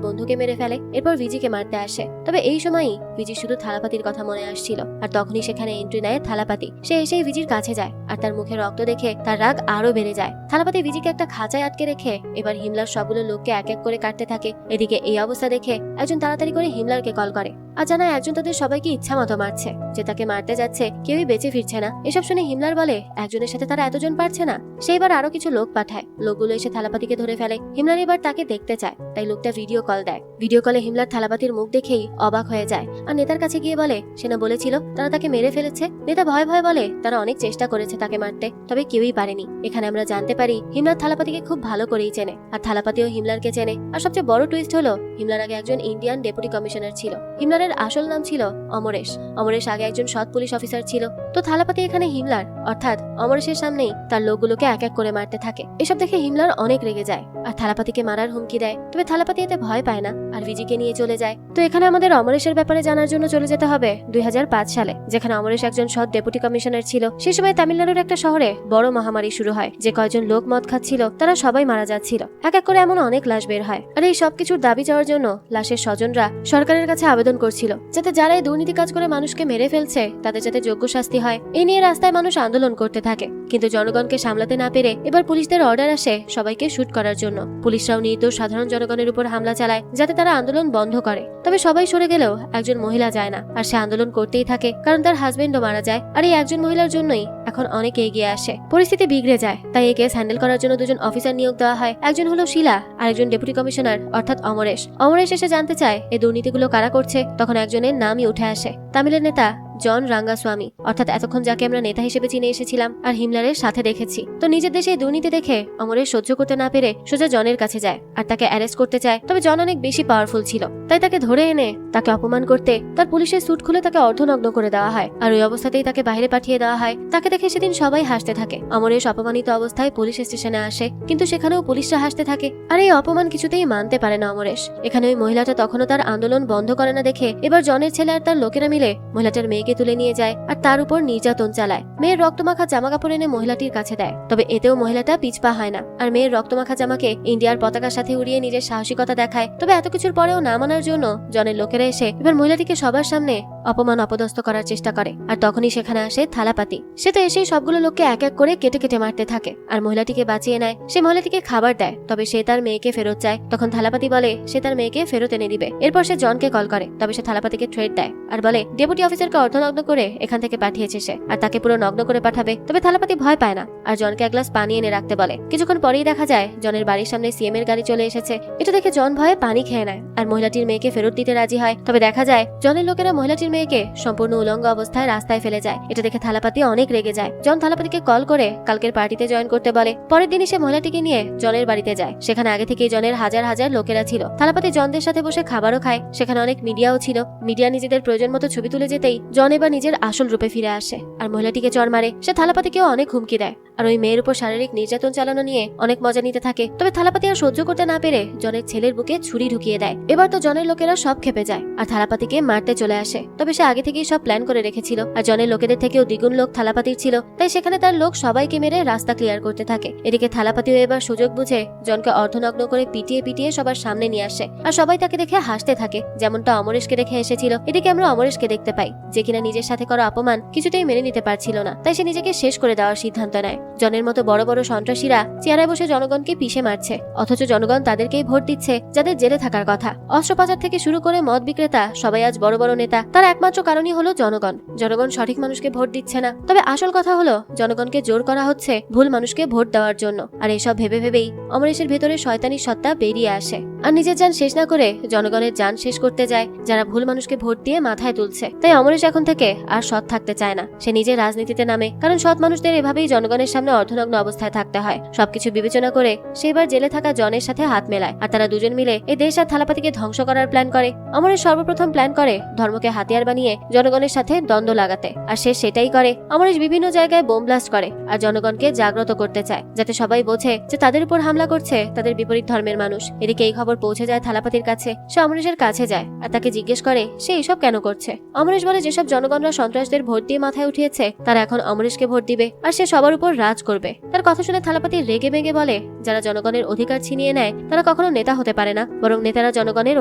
বন্ধুকে মেরে ফেলে, এরপর ভিজিকে মারতে আসে। তবে এই সময়ই ভিজি শুধু থালাপাতির কথা মনে আসছিল, আর তখনই সেখানে এন্ট্রি নেয় থালাপাতি। সে এসেই ভিজির কাছে যায়, আর তার মুখে রক্ত দেখে তার রাগ আরো বেড়ে যায়। থালাপাতি ভিজিকে একটা খাঁচায় আটকে রেখে এবার হিমলাল সবগুলো লোককে এক এক করে কাটতে থাকে। এদিকে এই অবস্থা দেখে একজন তাড়াতাড়ি করে হিমলালকে কল করে, আর জানায় একজন তাদের সবাইকে ইচ্ছা মতো মারছে, যে তাকে মারতে যাচ্ছে কেউই বেঁচে ফিরছে না। এসব শুনে হিমলাল বলে একজনের সাথে তারা এতজন পারছে না। সে এবার আরো কিছু লোক পাঠায়। লোকগুলো এসে থালাপাতিকে ধরে ফেলে। হিমলাল এবার তাকে দেখতে চায়, তাই লোকটা ভিডিও কল দেয়। ভিডিও কলে হিমলাল থালাপাতির মুখ দেখেই অবাক হয়ে যায়, আর নেতার কাছে গিয়ে বলে সে না বলেছিল তারা তাকে মেরে ফেলেছে। নেতা ভয় ভয় বলে তারা অনেক চেষ্টা করেছে তাকে মারতে, তবে কেউই পারেনি। এখানে আমরা জানতে পারি হিমলাল থালাপাতিকে খুব ভালো করেই চেনে, আর থালাপাতিও হিমলালকে চেনে। আর সবচেয়ে বড় টুইস্ট হলো হিমলাল আগে একজন ইন্ডিয়ান ডেপুটি কমিশনার ছিল। হিমলালের আসল নাম ছিল অমরেশ। অমরেশ আগে একজন সৎ পুলিশ অফিসার ছিল। তো থালাপাতি এখানে হিমলার অর্থাৎ অমরেশের সামনেই তার লোকগুলোকে এক এক করে মারতে থাকে। এসব দেখে হিমলার অনেক রেগে যায়, আর থালাপাতিকে মারার হুমকি দেয়। তবে থালাপাতি এতে ভয় পায় না, আর ভিজিকে নিয়ে চলে যায়। তো এখানে আমাদের অমরেশের ব্যাপারে জানার জন্য চলে যেতে হবে 2005 সালে, যেখানে অমরেশ একজন সৎ ডেপুটি কমিশনার ছিল। সে সময় তামিলনাড়ুর একটা শহরে বড় মহামারী শুরু হয়। যে কয়জন লোক মদ খাচ্ছিল তারা সবাই মারা যাচ্ছিল। এক এক করে এমন অনেক লাশ বের হয়, আর এই সবকিছুর দাবি চাওয়ার জন্য লাশের স্বজনরা সরকারের কাছে আবেদন করছিল যাতে যারা এই দুর্নীতি কাজ করে মানুষকে মেরে ফেলছে তাদের যাতে যোগ্য শাস্তি হয়। এই নিয়ে রাস্তায় মানুষ আন্দোলন করতে থাকে, কিন্তু জনগণকে সামলাতে না পেরে এবার পুলিশদের অর্ডার আসে সবাইকে শুট করার জন্য। পুলিশরাও নির্দোষ সাধারণ জনগণের উপর হামলা চালায় যাতে তারা আন্দোলন বন্ধ করে। তবে সবাই সরে গেলেও একজন মহিলা যায় না, আর সে আন্দোলন করতেই থাকে, কারণ তার হাজবেন্ডও মারা যায়। আর এই একজন মহিলার জন্যই এখন অনেকে এগিয়ে আসে। পরিস্থিতি বিগড়ে যায়, তাই এই কেস হ্যান্ডেল করার জন্য দুজন অফিসার নিয়োগ দেওয়া হয়। একজন হলো শিলা, আর একজন ডেপুটি কমিশনার অর্থাৎ অমরেশ। অমরেশ এসে জানতে চায় এই দুর্নীতিগুলো কারা করছে। তখন একজনের নামই উঠে আসে, তামিলের নেতা জন রাঙ্গাস্বামী, অর্থাৎ এতক্ষণ যাকে আমরা নেতা হিসেবে চিনে এসেছিলাম আর হিমলারের সাথে দেখেছি। তো নিজের দেশে দুর্নীতি দেখে অমরেশ সহ্য করতে না পেরে সোজা জনের কাছে যায়, আর তাকে অ্যারেস্ট করতে চায়। তবে জন অনেক বেশি পাওয়ারফুল ছিল, তাই তাকে ধরে এনে তাকে অপমান করতে তার পুলিশের স্যুট খুলে তাকে অর্ধনগ্ন করে দেওয়া হয়, আর ওই অবস্থাতেই তাকে বাইরে পাঠিয়ে দেওয়া হয়। তাকে দেখে সেদিন সবাই হাসতে থাকে। অমরেশ অপমানিত অবস্থায় পুলিশ স্টেশনে আসে, কিন্তু সেখানেও পুলিশরা হাসতে থাকে, আর এই অপমান কিছুতেই মানতে পারে না অমরেশ। এখানে ওই মহিলাটা তখনও তার আন্দোলন বন্ধ করে না দেখে এবার জনের ছেলে আর তার লোকেরা মিলে মহিলাটার মেয়েকে তুলে নিয়ে যায়, আর তার উপর নির্যাতন চালায়। মেয়ের রক্তমাখা জামা কাপড় এনে মহিলাটির কাছে দেয়। তবে এতেও মহিলাটা পিছপা হয় না, আর মেয়ের রক্তমাখা জামাকে ইন্ডিয়ার পতাকার সাথে উড়িয়ে নিজের সাহসিকতা দেখায়। তবে এত কিছুর পরেও না মানার জন্য জনের লোকেরা এসে এবার মহিলাটিকে সবার সামনে অপমান অপদস্থ করার চেষ্টা করে। আর তখনই সেখানে আসে থালাপাতি। সে তো এসেই সবগুলো লোককে এক এক করে কেটে কেটে মারতে থাকে, আর মহিলাটিকে বাঁচিয়ে নেয়। সে মহিলাটিকে খাবার দেয়, তবে সে তার মেয়েকে ফেরত চায়। তখন থালাপাতি বলে সে তার মেয়েকে ফেরত এনে দিবে। এরপর সে জনকে কল করে, তবে সে থালাপাতিকে থ্রেট দেয় আর বলে ডেপুটি অফিসারকে অর্ধনগ্ন করে এখান থেকে পাঠিয়েছে সে, আর তাকে পুরো নগ্ন করে পাঠাবে। তবে থালাপাতি ভয় পায় না, আর জনকে এক গ্লাস পানি এনে রাখতে বলে। কিছুক্ষণ পরেই দেখা যায় জনের বাড়ির সামনে সিএম এর গাড়ি চলে এসেছে। এটা দেখে জন ভয়ে পানি খেয়ে নেয়, আর মহিলাটির মেয়েকে ফেরত দিতে রাজি হয়। তবে দেখা যায় জনের লোকেরা মহিলাটির মেয়েকে সম্পূর্ণ উলঙ্গ অবস্থায় রাস্তায় ফেলে যায়। এটা দেখে থালাপাতি অনেক রেগে যায়। জন থালাপাতিকে কল করে কালকের পার্টিতে জয়েন করতে বলে। পরের দিনই সে মহিলাটিকে নিয়ে জনের বাড়িতে যায়। সেখানে আগে থেকেই জনের হাজার হাজার লোকেরা ছিল। থালাপাতি জনদের সাথে বসে খাবারও খায়। সেখানে অনেক মিডিয়াও ছিল। মিডিয়া নিজেদের প্রয়োজন মতো ছবি তুলে যেতেই জন এবার নিজের আসল রূপে ফিরে আসে, আর মহিলাটিকে চড় মারে। সে থালাপাতিকেও অনেক হুমকি দেয়, আর ওই মেয়ের উপর শারীরিক নির্যাতন চালানো নিয়ে অনেক মজা নিতে থাকে। তবে থালাপাতি আর সহ্য করতে না পেরে জনের ছেলের বুকে ছুরি ঢুকিয়ে দেয়। এবার তো জনের লোকেরা সব খেপে যায় আর থালাপাতিকে মারতে চলে আসে। তবে তবে সে আগে থেকেই সব প্ল্যান করে রেখেছিল, আর জনের লোকেদের থেকেও দ্বিগুণ লোক থালাপাতির ছিল, তাই সেখানে তার লোক সবাইকে মেরে রাস্তা ক্লিয়ার করতে থাকে। এদিকে থালাপাতিও এবার সুযোগ বুঝে জনকে অর্ধনগ্ন করে পিটিয়ে পিটিয়ে সবার সামনে নিয়ে আসে, আর সবাই তাকে দেখে হাসতে থাকে, যেমনটা অমরেশকে দেখে এসেছিল। এদিকে আমরা অমরেশকে দেখতে পাই, যে কিনা নিজের সাথে করা অপমান কিছুতেই মেনে নিতে পারছিল না, তাই সে নিজেকে শেষ করে দেওয়ার সিদ্ধান্ত নেয়। জনের মতো বড় বড় সন্ত্রাসীরা চেয়ারে বসে জনগণকে পিষে মারছে, অথচ জনগণ তাদেরকেই ভোট দিচ্ছে যাদের জেলে থাকার কথা। অস্ত্রপাচার থেকে শুরু করে মদ বিক্রেতা সবাই আজ বড় বড় নেতা। তার একমাত্র কারণই হলো জনগণ। জনগণ সঠিক মানুষকে ভোট দিচ্ছে না। তবে আসল কথা হলো জনগণকে জোর করা হচ্ছে ভুল মানুষকে ভোট দেওয়ার জন্য। আর এইসব ভেবে ভেবেই অমরেশের ভেতরে শয়তানি সত্তা বেরিয়ে আসে, আর নিজের জান শেষ না করে জনগণের জান শেষ করতে যায় যারা ভুল মানুষকে ভোট দিয়ে মাথায় তুলছে। তাই অমরেশ এখন থেকে আর সৎ থাকতে চায় না। সে নিজে রাজনীতিতে নামে, কারণ সৎ মানুষদের এভাবেই জনগণের সামনে অর্ধনগ্ন অবস্থায় থাকতে হয়। সবকিছু বিবেচনা করে সে এবার জেলে থাকা জনের সাথে হাত মেলায়, আর তারা দুজন মিলে এই দেশ আর থালাপাতিকে ধ্বংস করার প্ল্যান করে। অমরেশ সর্বপ্রথম প্ল্যান করে ধর্মকে হাতিয়ার বানিয়ে জনগণের সাথে দ্বন্দ্ব লাগাতে, আর সে সেটাই করে। অমরেশ বিভিন্ন জায়গায় বোম ব্লাস্ট করে আর জনগণকে জাগ্রত করতে চায়, যাতে সবাই বোঝে যে তাদের উপর হামলা করছে তাদের বিপরীত ধর্মের মানুষ। এদিকে এই খবর পৌঁছে যায় থালাপাতির কাছে। সে অমরেশের কাছে যায় আর তাকে জিজ্ঞেস করে সে এইসব কেন করছে। অমরেশ বলে যেসব জনগণরা সন্ত্রাসদের ভোট দিয়ে মাথায় উঠিয়েছে তারা এখন অমরেশকে ভোট দিবে, আর সে সবার উপর রাজ করবে। তার কথা শুনে থালাপাতি রেগে মেগে বলে, যারা জনগণের অধিকার ছিনিয়ে নেয় তারা কখনো নেতা হতে পারে না, বরং নেতারা জনগণের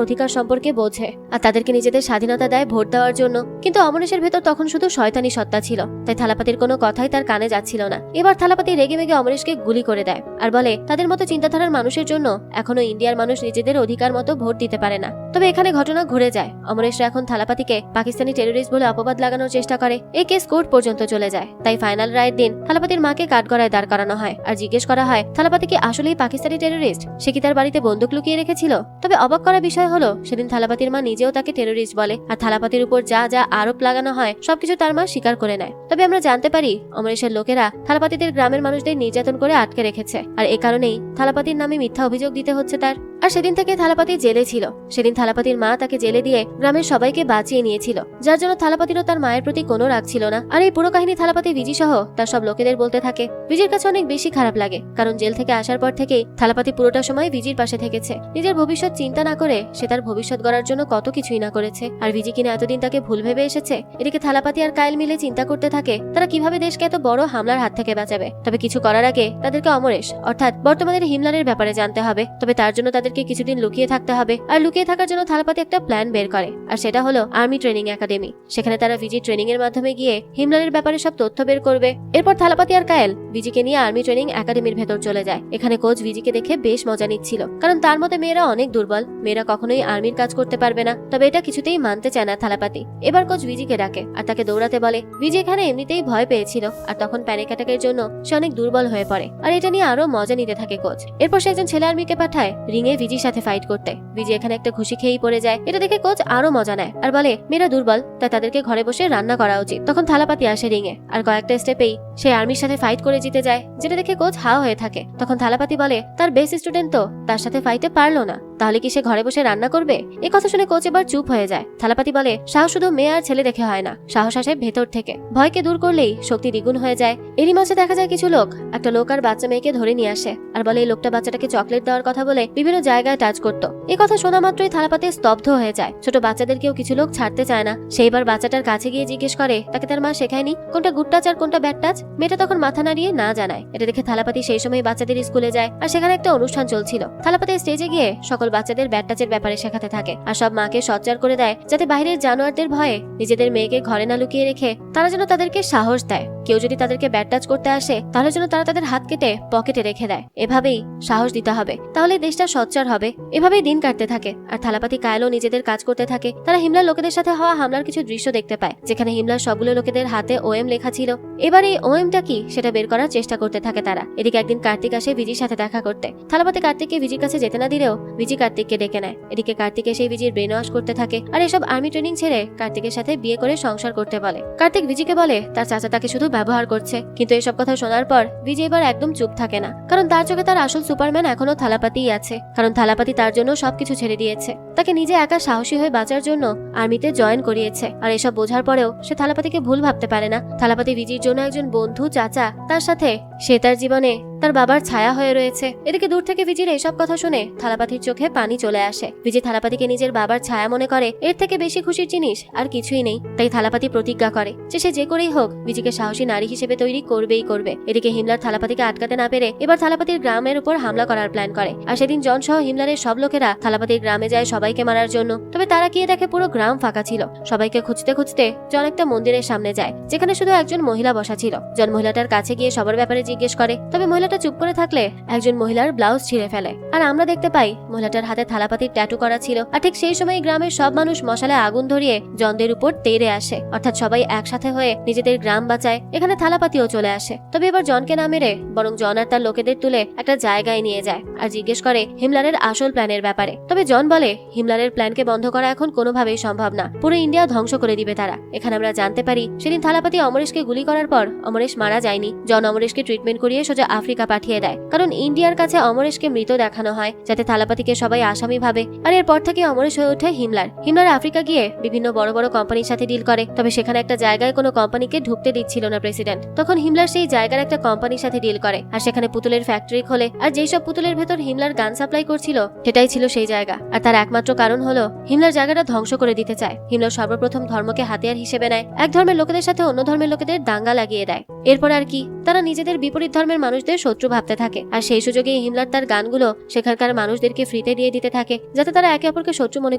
অধিকার সম্পর্কে বোঝে আর তাদেরকে নিজেদের স্বাধীনতা দেয় ভোট দেওয়ার জন্য। কিন্তু অমরেশের ভেতর তখন শুধু শয়তানি সত্তা ছিল, তাই থালাপাতির কোনো কথাই তার কানে যাচ্ছিল না। এবার থালাপাতি রেগে মেগে অমরেশকে গুলি করে দেয় আর বলে, তাদের মতো চিন্তাধারার মানুষের জন্য এখনো ইন্ডিয়ার মানুষ নিজেদের অধিকার মতো ভোট দিতে পারে না। তবে এখানে ঘটনা ঘুরে যায়। অমরেশরা এখন থালাপাতিকে পাকিস্তানি টেরোরিস্ট বলে অপবাদ লাগানোর চেষ্টা করে। এই কেস কোর্ট পর্যন্ত চলে যায়। তাই ফাইনাল রায়ের দিন থালাপাতির মাকে কাঠগড়ায় দাঁড় করানো হয় আর জিজ্ঞেস করা হয় থালাপাতি কি আসলেই পাকিস্তানি টেরোরিস্ট, সে কি তার বাড়িতে বন্দুক লুকিয়ে রেখেছিল। তবে অবাক করা বিষয় হলো সেদিন থালাপাতির মা নিজেও তাকে টেরোরিস্ট বলে, আর থালাপাতির উপর যা যা আরোপ লাগানো হয় সবকিছু তার মা স্বীকার করে নেয়। তবে আমরা জানতে পারি অমরেশের লোকেরা থালাপাতিদের গ্রামের মানুষদের নির্যাতন করে আটকে রেখেছে, আর এ কারণেই থালাপাতির নামে মিথ্যা অভিযোগ দিতে হচ্ছে তার। আর সেদিন থেকে থালাপাতি জেলে ছিল। সেদিন থালাপাতির মা তাকে জেলে দিয়ে গ্রামের সবাইকে বাঁচিয়ে নিয়েছিল, যার জন্য থালাপাতিরও তার মায়ের প্রতি কোনো রাগ ছিল না। আর এই পুরো কাহিনী থালাপাতি বিজি সহ তার সব লোকেদের বলতে থাকে। বিজির কাছে অনেক বেশি খারাপ লাগে, কারণ জেল থেকে আসার পর থেকেই থালাপাতি পুরোটা সময় বিজির পাশে থেকেছে। নিজের ভবিষ্যৎ চিন্তা না করে সে তার ভবিষ্যৎ গড়ার জন্য কত কিছুই না করেছে, আর বিজি কিনা এতদিন তাকে ভুল ভেবে এসেছে। এদিকে থালাপাতি আর কায়েল মিলে চিন্তা করতে থাকে তারা কিভাবে দেশকে এত বড় হামলার হাত থেকে বাঁচাবে। তবে কিছু করার আগে তাদেরকে অমরেশ অর্থাৎ বর্তমানের হিমলালের ব্যাপারে জানতে হবে। তবে তার জন্য তাদেরকে কিছুদিন লুকিয়ে থাকতে হবে, আর লুকিয়ে থাকার জন্য থালাপাতি একটা প্ল্যান বের করে, আর সেটা হলো আর্মি ট্রেনিং একাডেমি। সেখানে তারা ভিজি ট্রেনিং এর মাধ্যমে গিয়ে হিমলালের ব্যাপারে সব তথ্য বের করবে। এরপর থালাপাতি আর কায়েল ভিজিকে নিয়ে আর্মি ট্রেনিং একাডেমির ভেতর চলে যায়। এখানে কোচ ভিজিকে দেখে বেশ মজা নিচ্ছিল, কারণ তার মতে মেয়েরা অনেক দুর্বল, মেয়েরা কখনোই আর্মির কাজ করতে পারবে না। তবে এটা কিছুতেই মানতে চায় না থালাপাতি। এবার কোচ ভিজিকে ডাকে আর তাকে দৌড়াতে বলে। ভিজি এখানে এমনিতেই ভয় পেয়েছিল, আর তখন প্যানিক অ্যাটাকের জন্য সে অনেক দুর্বল হয়ে পড়ে, আর এটা নিয়ে আরো মজা নিতে থাকে কোচ। এরপর সে একজন ছেলে আর্মিকে পাঠায় রিংয়ে ভিজির সাথে ফাইট করতে। ভিজি এখানে একটা ঘুষি খেয়েই পড়ে যায়। এটা দেখে কোচ আরো মজা নেয় আর বলে মেয়েরা দুর্বল, তাই তাদেরকে ঘরে বসে রান্না করা উচিত। তখন থালাপাতি আসে রিংয়ে আর কয়েকটা স্টেপেই সে আর্মির সাথে ফাইট করে জিতে যায়, যেটা দেখে কোচ হাও হয়ে থাকে। তখন থালাপাতি বলে তার বেস্ট স্টুডেন্ট তো তার সাথে ফাইটে পারলো না, তাহলে কি সে ঘরে বসে রান্না করবে? এই কথা শুনে কোচ এবার চুপ হয়ে যায়। থালাপাতি বলে সাহস শুধু মেয়ে আর ছেলে দেখে হয় না, সাহস আসে ভেতর থেকে। ভয়কে দূর করলেই শক্তি দ্বিগুণ হয়ে যায়। এরই মাঝে দেখা যায় কিছু লোক একটা লোক আর বাচ্চা মেয়েকে ধরে নিয়ে আসে আর বলে এই লোকটা বাচ্চাটাকে চকলেট দেওয়ার কথা বলে বিভিন্ন জায়গায় টাচ করতো। এই কথা শোনা মাত্রই থালাপাতি স্তব্ধ হয়ে যায়। ছোট বাচ্চাদেরকেও কিছু লোক ছাড়তে চায় না। সেইবার বাচ্চাটার কাছে গিয়ে জিজ্ঞেস করে তাকে তার মা শেখায়নি কোনটা গুড টাচ আর কোনটা ব্যাড টাচ। মেয়েটা তখন মাথা নাড়িয়ে না জানায়। এটা দেখে থালাপাতি সেই সময় বাচ্চাদের স্কুলে যায় আর সেখানে একটা অনুষ্ঠান চলছিল। থালাপাতি স্টেজে গিয়ে সকল বাচ্চাদের ব্যাড টাচের ব্যাপারে শেখাতে থাকে আর সব মাকে সচ্চার করে দেয় যাতে বাইরের জানোয়ারদের ভয়ে নিজেদের মেয়েকে ঘরে না লুকিয়ে রেখে তারা যেন তাদেরকে সাহস দেয়। কেউ যদি তাদেরকে ব্যাড টাচ করতে আসে তাহলে যেন তারা তাদের হাত কেটে পকেটে রেখে দেয়। এভাবেই সাহস দিতে হবে, তাহলে দেশটা সচ্চার হবে। এভাবেই দিন কাটতে থাকে আর থালাপাতি কায়েলও নিজেদের কাজ করতে থাকে। তারা হিমলার লোকেদের সাথে হওয়া হামলার কিছু দৃশ্য দেখতে পায়, যেখানে হিমলার সবগুলো লোকেদের হাতে ওএম লেখা ছিল। এবার এই ওএমটা কি সেটা বের করার চেষ্টা করতে থাকে তারা। এদিকে একদিন কার্তিক আসে ভিজির সাথে দেখা করতে। থালাপাতি কার্তিককে ভিজির কাছে যেতে না দিলেও ভিজি কার্তিককে ডেকে নেয়। এদিকে কার্তিক এসে ভিজির ব্রেন ওয়াশ করতে থাকে আর এসব আর্মি ট্রেনিং ছেড়ে কার্তিকের সাথে বিয়ে করে সংসার করতে বলে। কার্তিক ভিজিকে বলে তার চাচা তাকে শুধু ব্যবহার করছে, কিন্তু এসব কথা শোনার পর ভিজি এবার একদম চুপ থাকে না, কারণ তার চোখে তার আসল সুপারম্যান এখনো থালাপাতিই আছে, কারণ থালাপাতি তার জন্য সবকিছু ছেড়ে দিয়েছে। তাকে নিজে একা সাহসী হয়ে বাঁচার জন্য আর্মিতে জয়েন করিয়েছে। আর এসব বোঝার পরেও সে থালাপাতিকে ভুল ভাবতে পারে না। থালাপাতি ভিজির জন্য একজন বন্ধু, চাচা, তার সাথে সে তার জীবনে তার বাবার ছায়া হয়ে রয়েছে। এদিকে দূর থেকে ভিজির এইসব কথা শুনে থালাপাতির চোখে পানি চলে আসে। ভিজি থালাপাতিকে নিজের বাবার ছায়া মনে করে এর থেকে বেশি খুশির জিনিস আর কিছুই নেই। তাই থালাপাতি প্রতিজ্ঞা করে যে সে যে করেই হোক ভিজিকে সাহসী নারী হিসেবে তৈরি করবেই করবে। এদিকে হিমলার থালাপাতিকে আটকাতে না পেরে এবার থালাপাতির গ্রামের উপর হামলা করার প্ল্যান করে। আর সেদিন জন সহ হিমলারের সব লোকেরা থালাপাতির গ্রামে যায় সবাইকে মারার জন্য। তবে তারা গিয়ে দেখে পুরো গ্রাম ফাঁকা ছিল। সবাইকে খুঁজতে খুঁজতে জন একটা মন্দিরের সামনে যায়, যেখানে শুধু একজন মহিলা বসা ছিল। জন মহিলাটার কাছে গিয়ে সবার ব্যাপারে জিজ্ঞেস করে। তবে মহিলাটা চুপ করে থাকলে একজন মহিলার ব্লাউজ ছিঁড়ে ফেলে। আর আমরা দেখতে পাই মহিলাটার হাতে থালাপাতির ট্যাটু করা ছিল। আর ঠিক সেই সময় গ্রামের সব মানুষ মশালে আগুন ধরিয়ে জনদের উপর তেড়ে আসে, অর্থাৎ সবাই একসাথে হয়ে নিজেদের গ্রাম বাঁচায়। এখানে থালাপাতিও চলে আসে। তবে এবার জনকে না মেরে বরং জন আর তার লোকেদের তুলে একটা জায়গায় নিয়ে যায় আর জিজ্ঞেস করে হিমলারের আসল প্ল্যানের ব্যাপারে। তবে জন বলে হিমলারের প্ল্যানকে বন্ধ করা এখন কোনোভাবেই সম্ভব না, পুরো ইন্ডিয়া ধ্বংস করে দিবে তারা। এখানে আমরা জানতে পারি সেদিন থালাপাতি অমরেশকে গুলি করার পর অমরেশ মারা যায়নি। জন অমরেশকে ট্রিটমেন্ট করিয়ে সোজা আফ্রিকা পাঠিয়ে দেয়, কারণ ইন্ডিয়ার কাছে অমরেশকে মৃত দেখানো হয় যাতে থালাপাতিকে সবাই আসামি ভাবে। আর এরপর থেকে অমরেশ হয়ে ওঠে হিমলার। হিমলার আফ্রিকা গিয়ে বিভিন্ন বড় বড় কোম্পানির সাথে ডিল করে। তবে সেখানে একটা জায়গায় কোনো কোম্পানিকে ঢুকতে দিচ্ছিল না প্রেসিডেন্ট। তখন হিমলার সেই জায়গার একটা কোম্পানির সাথে ডিল করে আর সেখানে পুতুলের ফ্যাক্টরি খোলে। আর যেই সব পুতুলের ভেতর হিমলার গান সাপ্লাই করছিল সেটাই ছিল সেই জায়গা। আর তার একমাত্র কারণ হলো হিমলার জায়গাটা ধ্বংস করে দিতে চায়। হিমলার সর্বপ্রথম ধর্মকে হাতিয়ার হিসেবে নেয়, এক ধর্মের লোকেদের সাথে অন্য ধর্মের লোকেদের দাঙ্গা লাগিয়ে দেয়। এরপর আর কি, তারা নিজেদের বিপরীত ধর্মের মানুষদের শত্রু ভাবতে থাকে। আর সেই সুযোগে হিমলার তার গানগুলো সেখানকার মানুষদেরকে ফ্রিতে দিয়ে দিতে থাকে, যাতে তারা একে অপরকে শত্রু মনে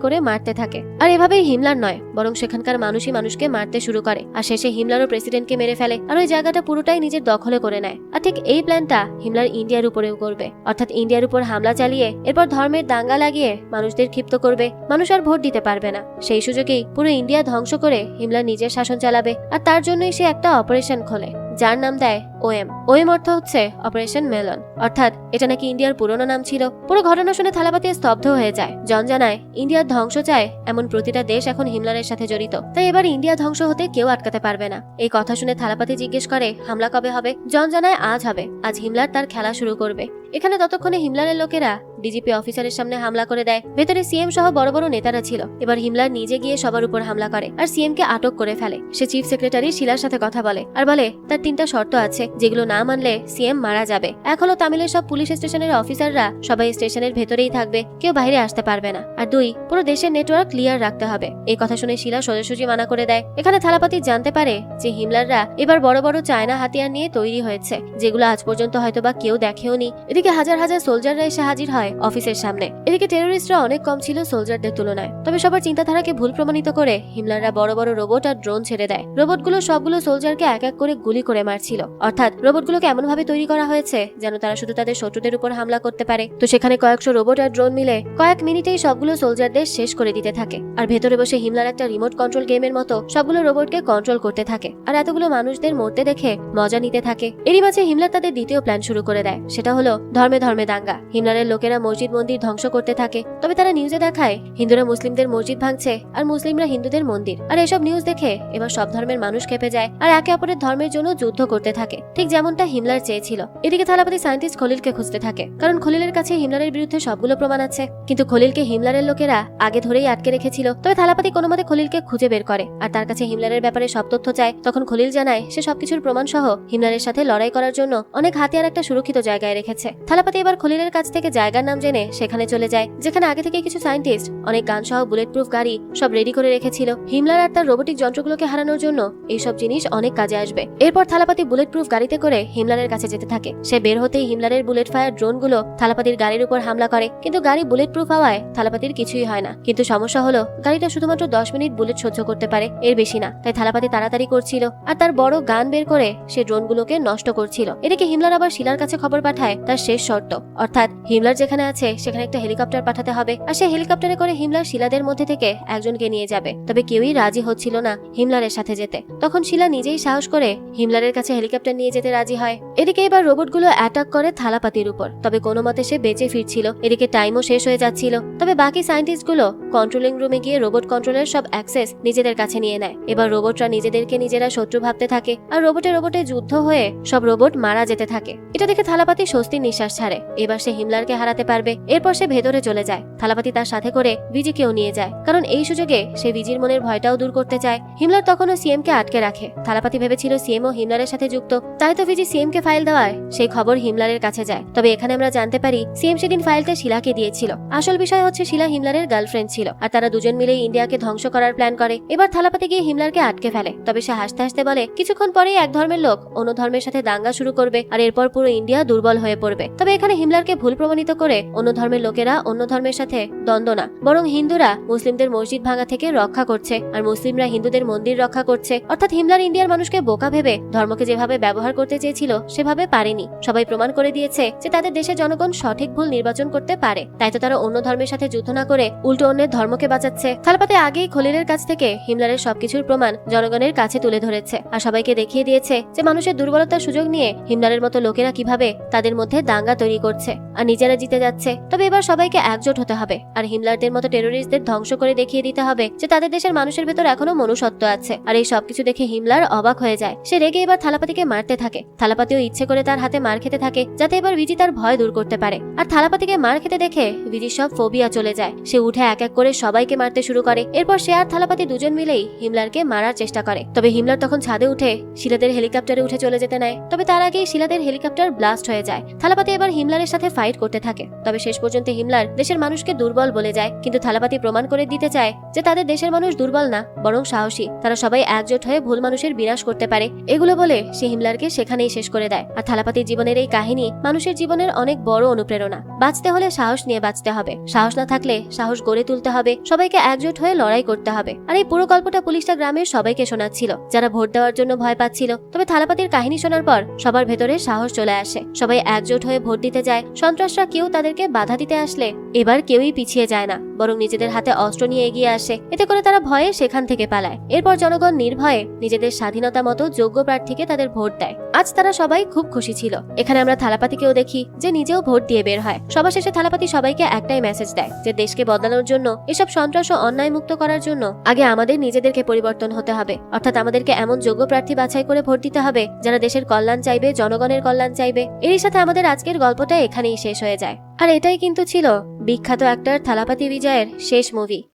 করে মারতে থাকে। আর এভাবেই হিমলার নয় বরং সেখানকার মানুষই মানুষকে মারতে শুরু করে। আর শেষে হিমলারও প্রেসিডেন্টকে মেরে ফেলে আর ওই জায়গাটা পুরোটাই নিজের দখলে করে নেয়। আর ঠিক এই প্ল্যানটা হিমলার ইন্ডিয়ার উপরেও করবে, অর্থাৎ ইন্ডিয়ার উপর হামলা চালিয়ে এরপর ধর্মের দাঙ্গা লাগিয়ে মানুষদের ক্ষিপ্ত করবে। মানুষ আর ভোট দিতে পারবে না। সেই সুযোগেই পুরো ইন্ডিয়া ধ্বংস করে হিমলার নিজের শাসন চালাবে। আর তার জন্যই সে একটা অপারেশন খোলে যার নাম দেয় ওএম। ওএম অর্থ হচ্ছে অপারেশন মেলন, অর্থাৎ এটা নাকি ইন্ডিয়ার পুরনো নাম ছিল। পুরো ঘটনা শুনে থালাপাতি স্তব্ধ হয়ে যায়। জন জানায় ইন্ডিয়ার ধ্বংস চায় এমন প্রতিটা দেশ এখন হিমলারের সাথে জড়িত, তাই এবার ইন্ডিয়া ধ্বংস হতে কেউ আটকাতে পারবে না। এই কথা শুনে থালাপাতি জিজ্ঞেস করে হামলা কবে হবে। জন জানায় আজ হবে। আজ হিমলার তার খেলা শুরু করবে। এখানে ততক্ষণে হিমলারের লোকেরা ডিজিপি অফিসারের সামনে হামলা করে দেয়। ভেতরে সিএম সহ বড় বড় নেতারা ছিল। এবার হিমলার নিজে গিয়ে সবার উপর হামলা করে আর সিএম কে আটক করে ফেলে। সে চিফ সেক্রেটারি শিলার সাথে কথা বলে আর বলে তার 3টা শর্ত আছে, যেগুলো না মানলে সিএম মারা যাবে। এক হলো তামিলের সব পুলিশ স্টেশনের অফিসাররা সবাই স্টেশনের ভেতরেই থাকবে, কেউ বাইরে আসতে পারবে না। আর 2, পুরো দেশের নেটওয়ার্ক ক্লিয়ার রাখতে হবে। এই কথা শুনে শিলা সোজাসুজি মানা করে দেয়। এখানে থালাপাতি জানতে পারে যে হিমলাররা এবার বড় বড় চায়না হাতিয়ার নিয়ে তৈরি হয়েছে, যেগুলো আজ পর্যন্ত হয়তোবা কেউ দেখেওনি। এদিকে হাজার হাজার সোলজাররা এসে হাজির হয় অফিসের সামনে। এদিকে টেররিস্টরা অনেক কম ছিল সোলজারদের তুলনায়। তবে সবার চিন্তাধারাকে ভুল প্রমাণিত করে হিমলাররা বড় বড় রোবট আর ড্রোন ছেড়ে দেয়। রোবটগুলো সবগুলো সোলজারকে এক এক করে গুলি করে মারছিল, অর্থাৎ রোবটগুলোকে এমন ভাবে তৈরি করা হয়েছে যেন তারা শুধু তাদের শত্রুদের উপর হামলা করতে পারে। তো সেখানে কয়েকশো রোবট আর ড্রোন মিলে কয়েক মিনিটেই সবগুলো সোলজারদের শেষ করে দিতে থাকে। আর ভেতরে বসে হিমলার একটা রিমোট কন্ট্রোল গেমের মতো সবগুলো রোবটকে কন্ট্রোল করতে থাকে আর এতগুলো মানুষদের মরতে দেখে মজা নিতে থাকে। এরই মাঝে হিমলার তাদের দ্বিতীয় প্ল্যান শুরু করে দেয়, সেটা হলো ধর্মে ধর্মে দাঙ্গা। হিমলারের লোকেরা মসজিদ মন্দির ধ্বংস করতে থাকে। তবে তারা নিউজে দেখায় হিন্দুরা মুসলিমদের মসজিদ ভাঙছে আর মুসলিমরা হিন্দুদের মন্দির। আর এসব নিউজ দেখে এবার সব ধর্মের মানুষ খেপে যায় আর একে অপরের ধর্মের জন্য যুদ্ধ করতে থাকে, ঠিক যেমনটা হিমলার চেয়েছিল। এদিকে থালাপাতি সায়েন্টিস্ট খলিলকে খুঁজতে থাকে, কারণ খলিলের কাছে হিমলারের বিরুদ্ধে সবগুলো প্রমাণ আছে। কিন্তু খলিলকে হিমলারের লোকেরা আগে ধরেই আটকে রেখেছিল। তবে থালাপাতি কোনো মতে খলিলকে খুঁজে বের করে আর তার কাছে হিমলারের ব্যাপারে সব তথ্য চায়। তখন খলিল জানায় সে সবকিছুর প্রমাণ সহ হিমলারের সাথে লড়াই করার জন্য অনেক হাতিয়ার একটা সুরক্ষিত জায়গায় রেখেছে। থালাপাতি এবার খলিলের কাছ থেকে জায়গার নাম জেনে সেখানে চলে যায়, যেখানে আগে থেকে কিছু সায়েন্টিস্ট অনেক গান সহ বুলেট প্রুফ গাড়ি সব রেডি করে রেখেছিল। হিমলার আর তার রোবোটিক যন্ত্রগুলোকে হারানোর জন্য এইসব জিনিস অনেক কাজে আসবে। এরপর থালাপাতি বুলেট প্রুফ গাড়িতে করে হিমলারের কাছে যেতে থাকে। সে বের হতেই হিমলারের বুলেট ফায়ার ড্রোনগুলো থালাপাতির গাড়ির উপর হামলা করে, কিন্তু গাড়ি বুলেট প্রুফ হওয়ায় থালাপাতির কিছুই হয় না। কিন্তু সমস্যা হলো গাড়িটা শুধুমাত্র 10 মিনিট বুলেট সহ্য করতে পারে, এর বেশি না। তাই থালাপাতি তাড়াতাড়ি করছিল আর তার বড় গান বের করে সে ড্রোনগুলোকে নষ্ট করছিল। এদিকে হিমলার আবার শিলার কাছে খবর পাঠায় তার শেষ শর্ত, অর্থাৎ হিমলার যেখানে আছে সেখানে একটা হেলিকপ্টার পাঠাতে হবে আর সেই হেলিকপ্টারে করে হিমলার শিলাদের মধ্যে থেকে একজনকে নিয়ে যাবে। তবে কেউই রাজি হচ্ছিল না হিমলারের সাথে যেতে। তখন শিলা নিজেই সাহস করে হিমলারের কাছে হেলিকপ্টার নিয়ে যেতে রাজি হয়। এদিকে এবার রোবটগুলো অ্যাটাক করে থালাপাতির উপর, তবে কোনো মতে সে বেঁচে ফিরছিল। এদিকে টাইমও শেষ হয়ে যাচ্ছিল, তবে বাকি সায়েন্টিস্টগুলো কন্ট্রোলিং রুমে গিয়ে রোবট কন্ট্রোলের সব অ্যাক্সেস নিজেদের কাছে নিয়ে নেয়। এবার রোবটরা নিজেদেরকে নিজেরা শত্রু ভাবতে থাকে, আর রোবটে রোবটে যুদ্ধ হয়ে সব রোবট মারা যেতে থাকে। এটা দেখে থালাপাতি স্বস্তির নিঃশ্বাস ছাড়ে, এবার সে হিমলারকে হারাতে পারবে। এরপর সে ভেতরে চলে যায়। থালাপাতি তার সাথে করে ভিজিকেও নিয়ে যায়, কারণ এই সুযোগে সে ভিজির মনের ভয়টাও দূর করতে চায়। হিমলার তখনও সিএম কে আটকে রাখে। থালাপাতি ভেবেছিল সিএম ও হিমলারের সাথে যুক্ত, তাই তো ভিজি সিএম কে ফাইল দেওয়ায় সেই খবর হিমলারের কাছে যায়। তবে এখানে আমরা জানতে পারি সিএম সেদিন ফাইলটা শিলাকে দিয়েছিল। আসল বিষয় হচ্ছে শিলা হিমলারের গার্লফ্রেন্ড ছিল, আর তারা দুজন মিলে ইন্ডিয়াকে ধ্বংস করার প্ল্যান করে। এবার থালাপাতি গিয়ে হিমলারকে আটকে ফেলে, তবে সে হাসতে হাসতে বলে কিছুক্ষণ পরেই এক ধর্মের লোক অন্য ধর্মের সাথে দাঙ্গা শুরু করবে, আর এরপর পুরো ইন্ডিয়া দুর্বল হয়ে পড়বে। তবে এখানে হিমলারকে ভুল প্রমাণিত করে অন্য ধর্মের লোকেরা অন্য ধর্মের সাথে দ্বন্দ্ব না, বরং হিন্দুরা মুসলিমদের মসজিদ ভাঙা থেকে রক্ষা করছে, আর মুসলিমরা হিন্দুদের মন্দির রক্ষা করছে। অর্থাৎ হিমলার ইন্ডিয়ার মানুষকে বোকা ভেবে ধর্মকে যেভাবে ব্যবহার করতে চেয়েছিল সেভাবে পারেনি। সবাই প্রমাণ করে দিয়েছে যে তাদের দেশে জনগণ সঠিক ভুল নির্বাচন করতে পারে, তাই তো তারা অন্য ধর্মের সাথে যুদ্ধ না করে উল্টো অন্যের ধর্মকে বাঁচাচ্ছে। থালাপাতি আগেই খলিলের কাছ থেকে হিমলারের সবকিছুর প্রমাণ জনগণের কাছে তুলে ধরেছে, আর সবাইকে দেখিয়ে দিয়েছে যে মানুষের দুর্বলতার সুযোগ নিয়ে হিমলারের মতো লোকেরা কিভাবে তাদের মধ্যে দাঙ্গা তৈরি করছে আর নিজেরা জিতে যাচ্ছে। তবে এবার সবাইকে একজোট হতে হবে, আর হিমলারদের মতো টেরোরিস্টদের ধ্বংস করে দেখিয়ে দিতে হবে যে তাদের দেশের মানুষের ভেতর এখনো মনুষ্যত্ব আছে। আর এই সবকিছু দেখে হিমলার অবাক হয়ে যায়। সে রেগে এবার থালাপাতিকে মারতে থাকে। থালাপাতিও ইচ্ছে করে তার হাতে মার খেতে থাকে, যাতে এবার ভিজি তার ভয় দূর করতে পারে। আর থালাপাতিকে মার খেতে দেখে ভিজির সব ফোবিয়া চলে যায়। সে উঠে এক এক করে সবাইকে মারতে শুরু করে। এরপর সে আর থালাপাতি দুজন মিলেই হিমলারকে মারার চেষ্টা করে। তবে হিমলার তখন ছাদে উঠে শিলাদের হেলিকপ্টারে উঠে চলে যেতে নেয়, তবে তার আগেই শিলাদের হেলিকপ্টার ব্লাস্ট হয়ে যায়। থালাপাতি এবার হিমলারের সাথে ফাইট করতে থাকে, তবে শেষ পর্যন্ত হিমলার দেশের মানুষকে দুর্বল বলে যায়। কিন্তু থালাপাতি প্রমাণ করে দিতে চায় যে তাদের দেশের মানুষ দুর্বল না, বরং সাহসী। তারা সবাই একজোট হয়ে ভুল মানুষের বিনাশ করতে পারে। এগুলো বলে সে হিমলারকে সেখানেই শেষ করে দেয়। আর থালাপাতির জীবনের এই কাহিনী মানুষের জীবনের অনেক বড় অনুপ্রেরণা। বাঁচতে হলে সাহস নিয়ে বাঁচতে হবে, সাহস না থাকলে সাহস গড়ে তুলতে হবে, সবাইকে একজোট হয়ে লড়াই করতে হবে। আর এই পুরো গল্পটা পুলিশটা গ্রামের সবাইকে শোনাচ্ছিল যারা ভোট দেওয়ার জন্য ভয় পাচ্ছিল। তবে থালাপাতির কাহিনী শোনার পর সবার ভেতরে সাহস চলে আসে, সবাই একজোট হয়ে ভোট দিতে যায়। সন্ত্রাসরা কেউ তাদেরকে বাধা দিতে আসলে এবার কেউই পিছিয়ে যায় না, বরং নিজেদের হাতে অস্ত্র নিয়ে এগিয়ে আসে। এতে করে তারা ভয়ে সেখান থেকে পালায়। এরপর জনগণ নির্ভয়ে নিজেদের স্বাধীনতা মতো যোগ্য প্রার্থীকে তাদের ভোট দেয়। আজ তারা সবাই খুব খুশি ছিল। এখানে আমরা থালাপাতিকেও দেখি যে নিজেও ভোট দিয়ে বের হয়। সবার শেষে থালাপাতি সবাইকে একটাই মেসেজ দেয় যে দেশকে বদলানোর জন্য, এসব সন্ত্রাস ও অন্যায় মুক্ত করার জন্য আগে আমাদের নিজেদেরকে পরিবর্তন হতে হবে। অর্থাৎ আমাদেরকে এমন যোগ্য প্রার্থী বাছাই করে ভোট দিতে হবে যারা দেশের কল্যাণ চাইবে, জনগণের কল্যাণ চাইবে। এরই সাথে আমাদের আজকের গল্পটা এখানেই শেষ হয়ে যায়। আর এটাই কিন্তু ছিল বিখ্যাত অ্যাক্টর থালাপাতি বিজয়ের শেষ মুভি।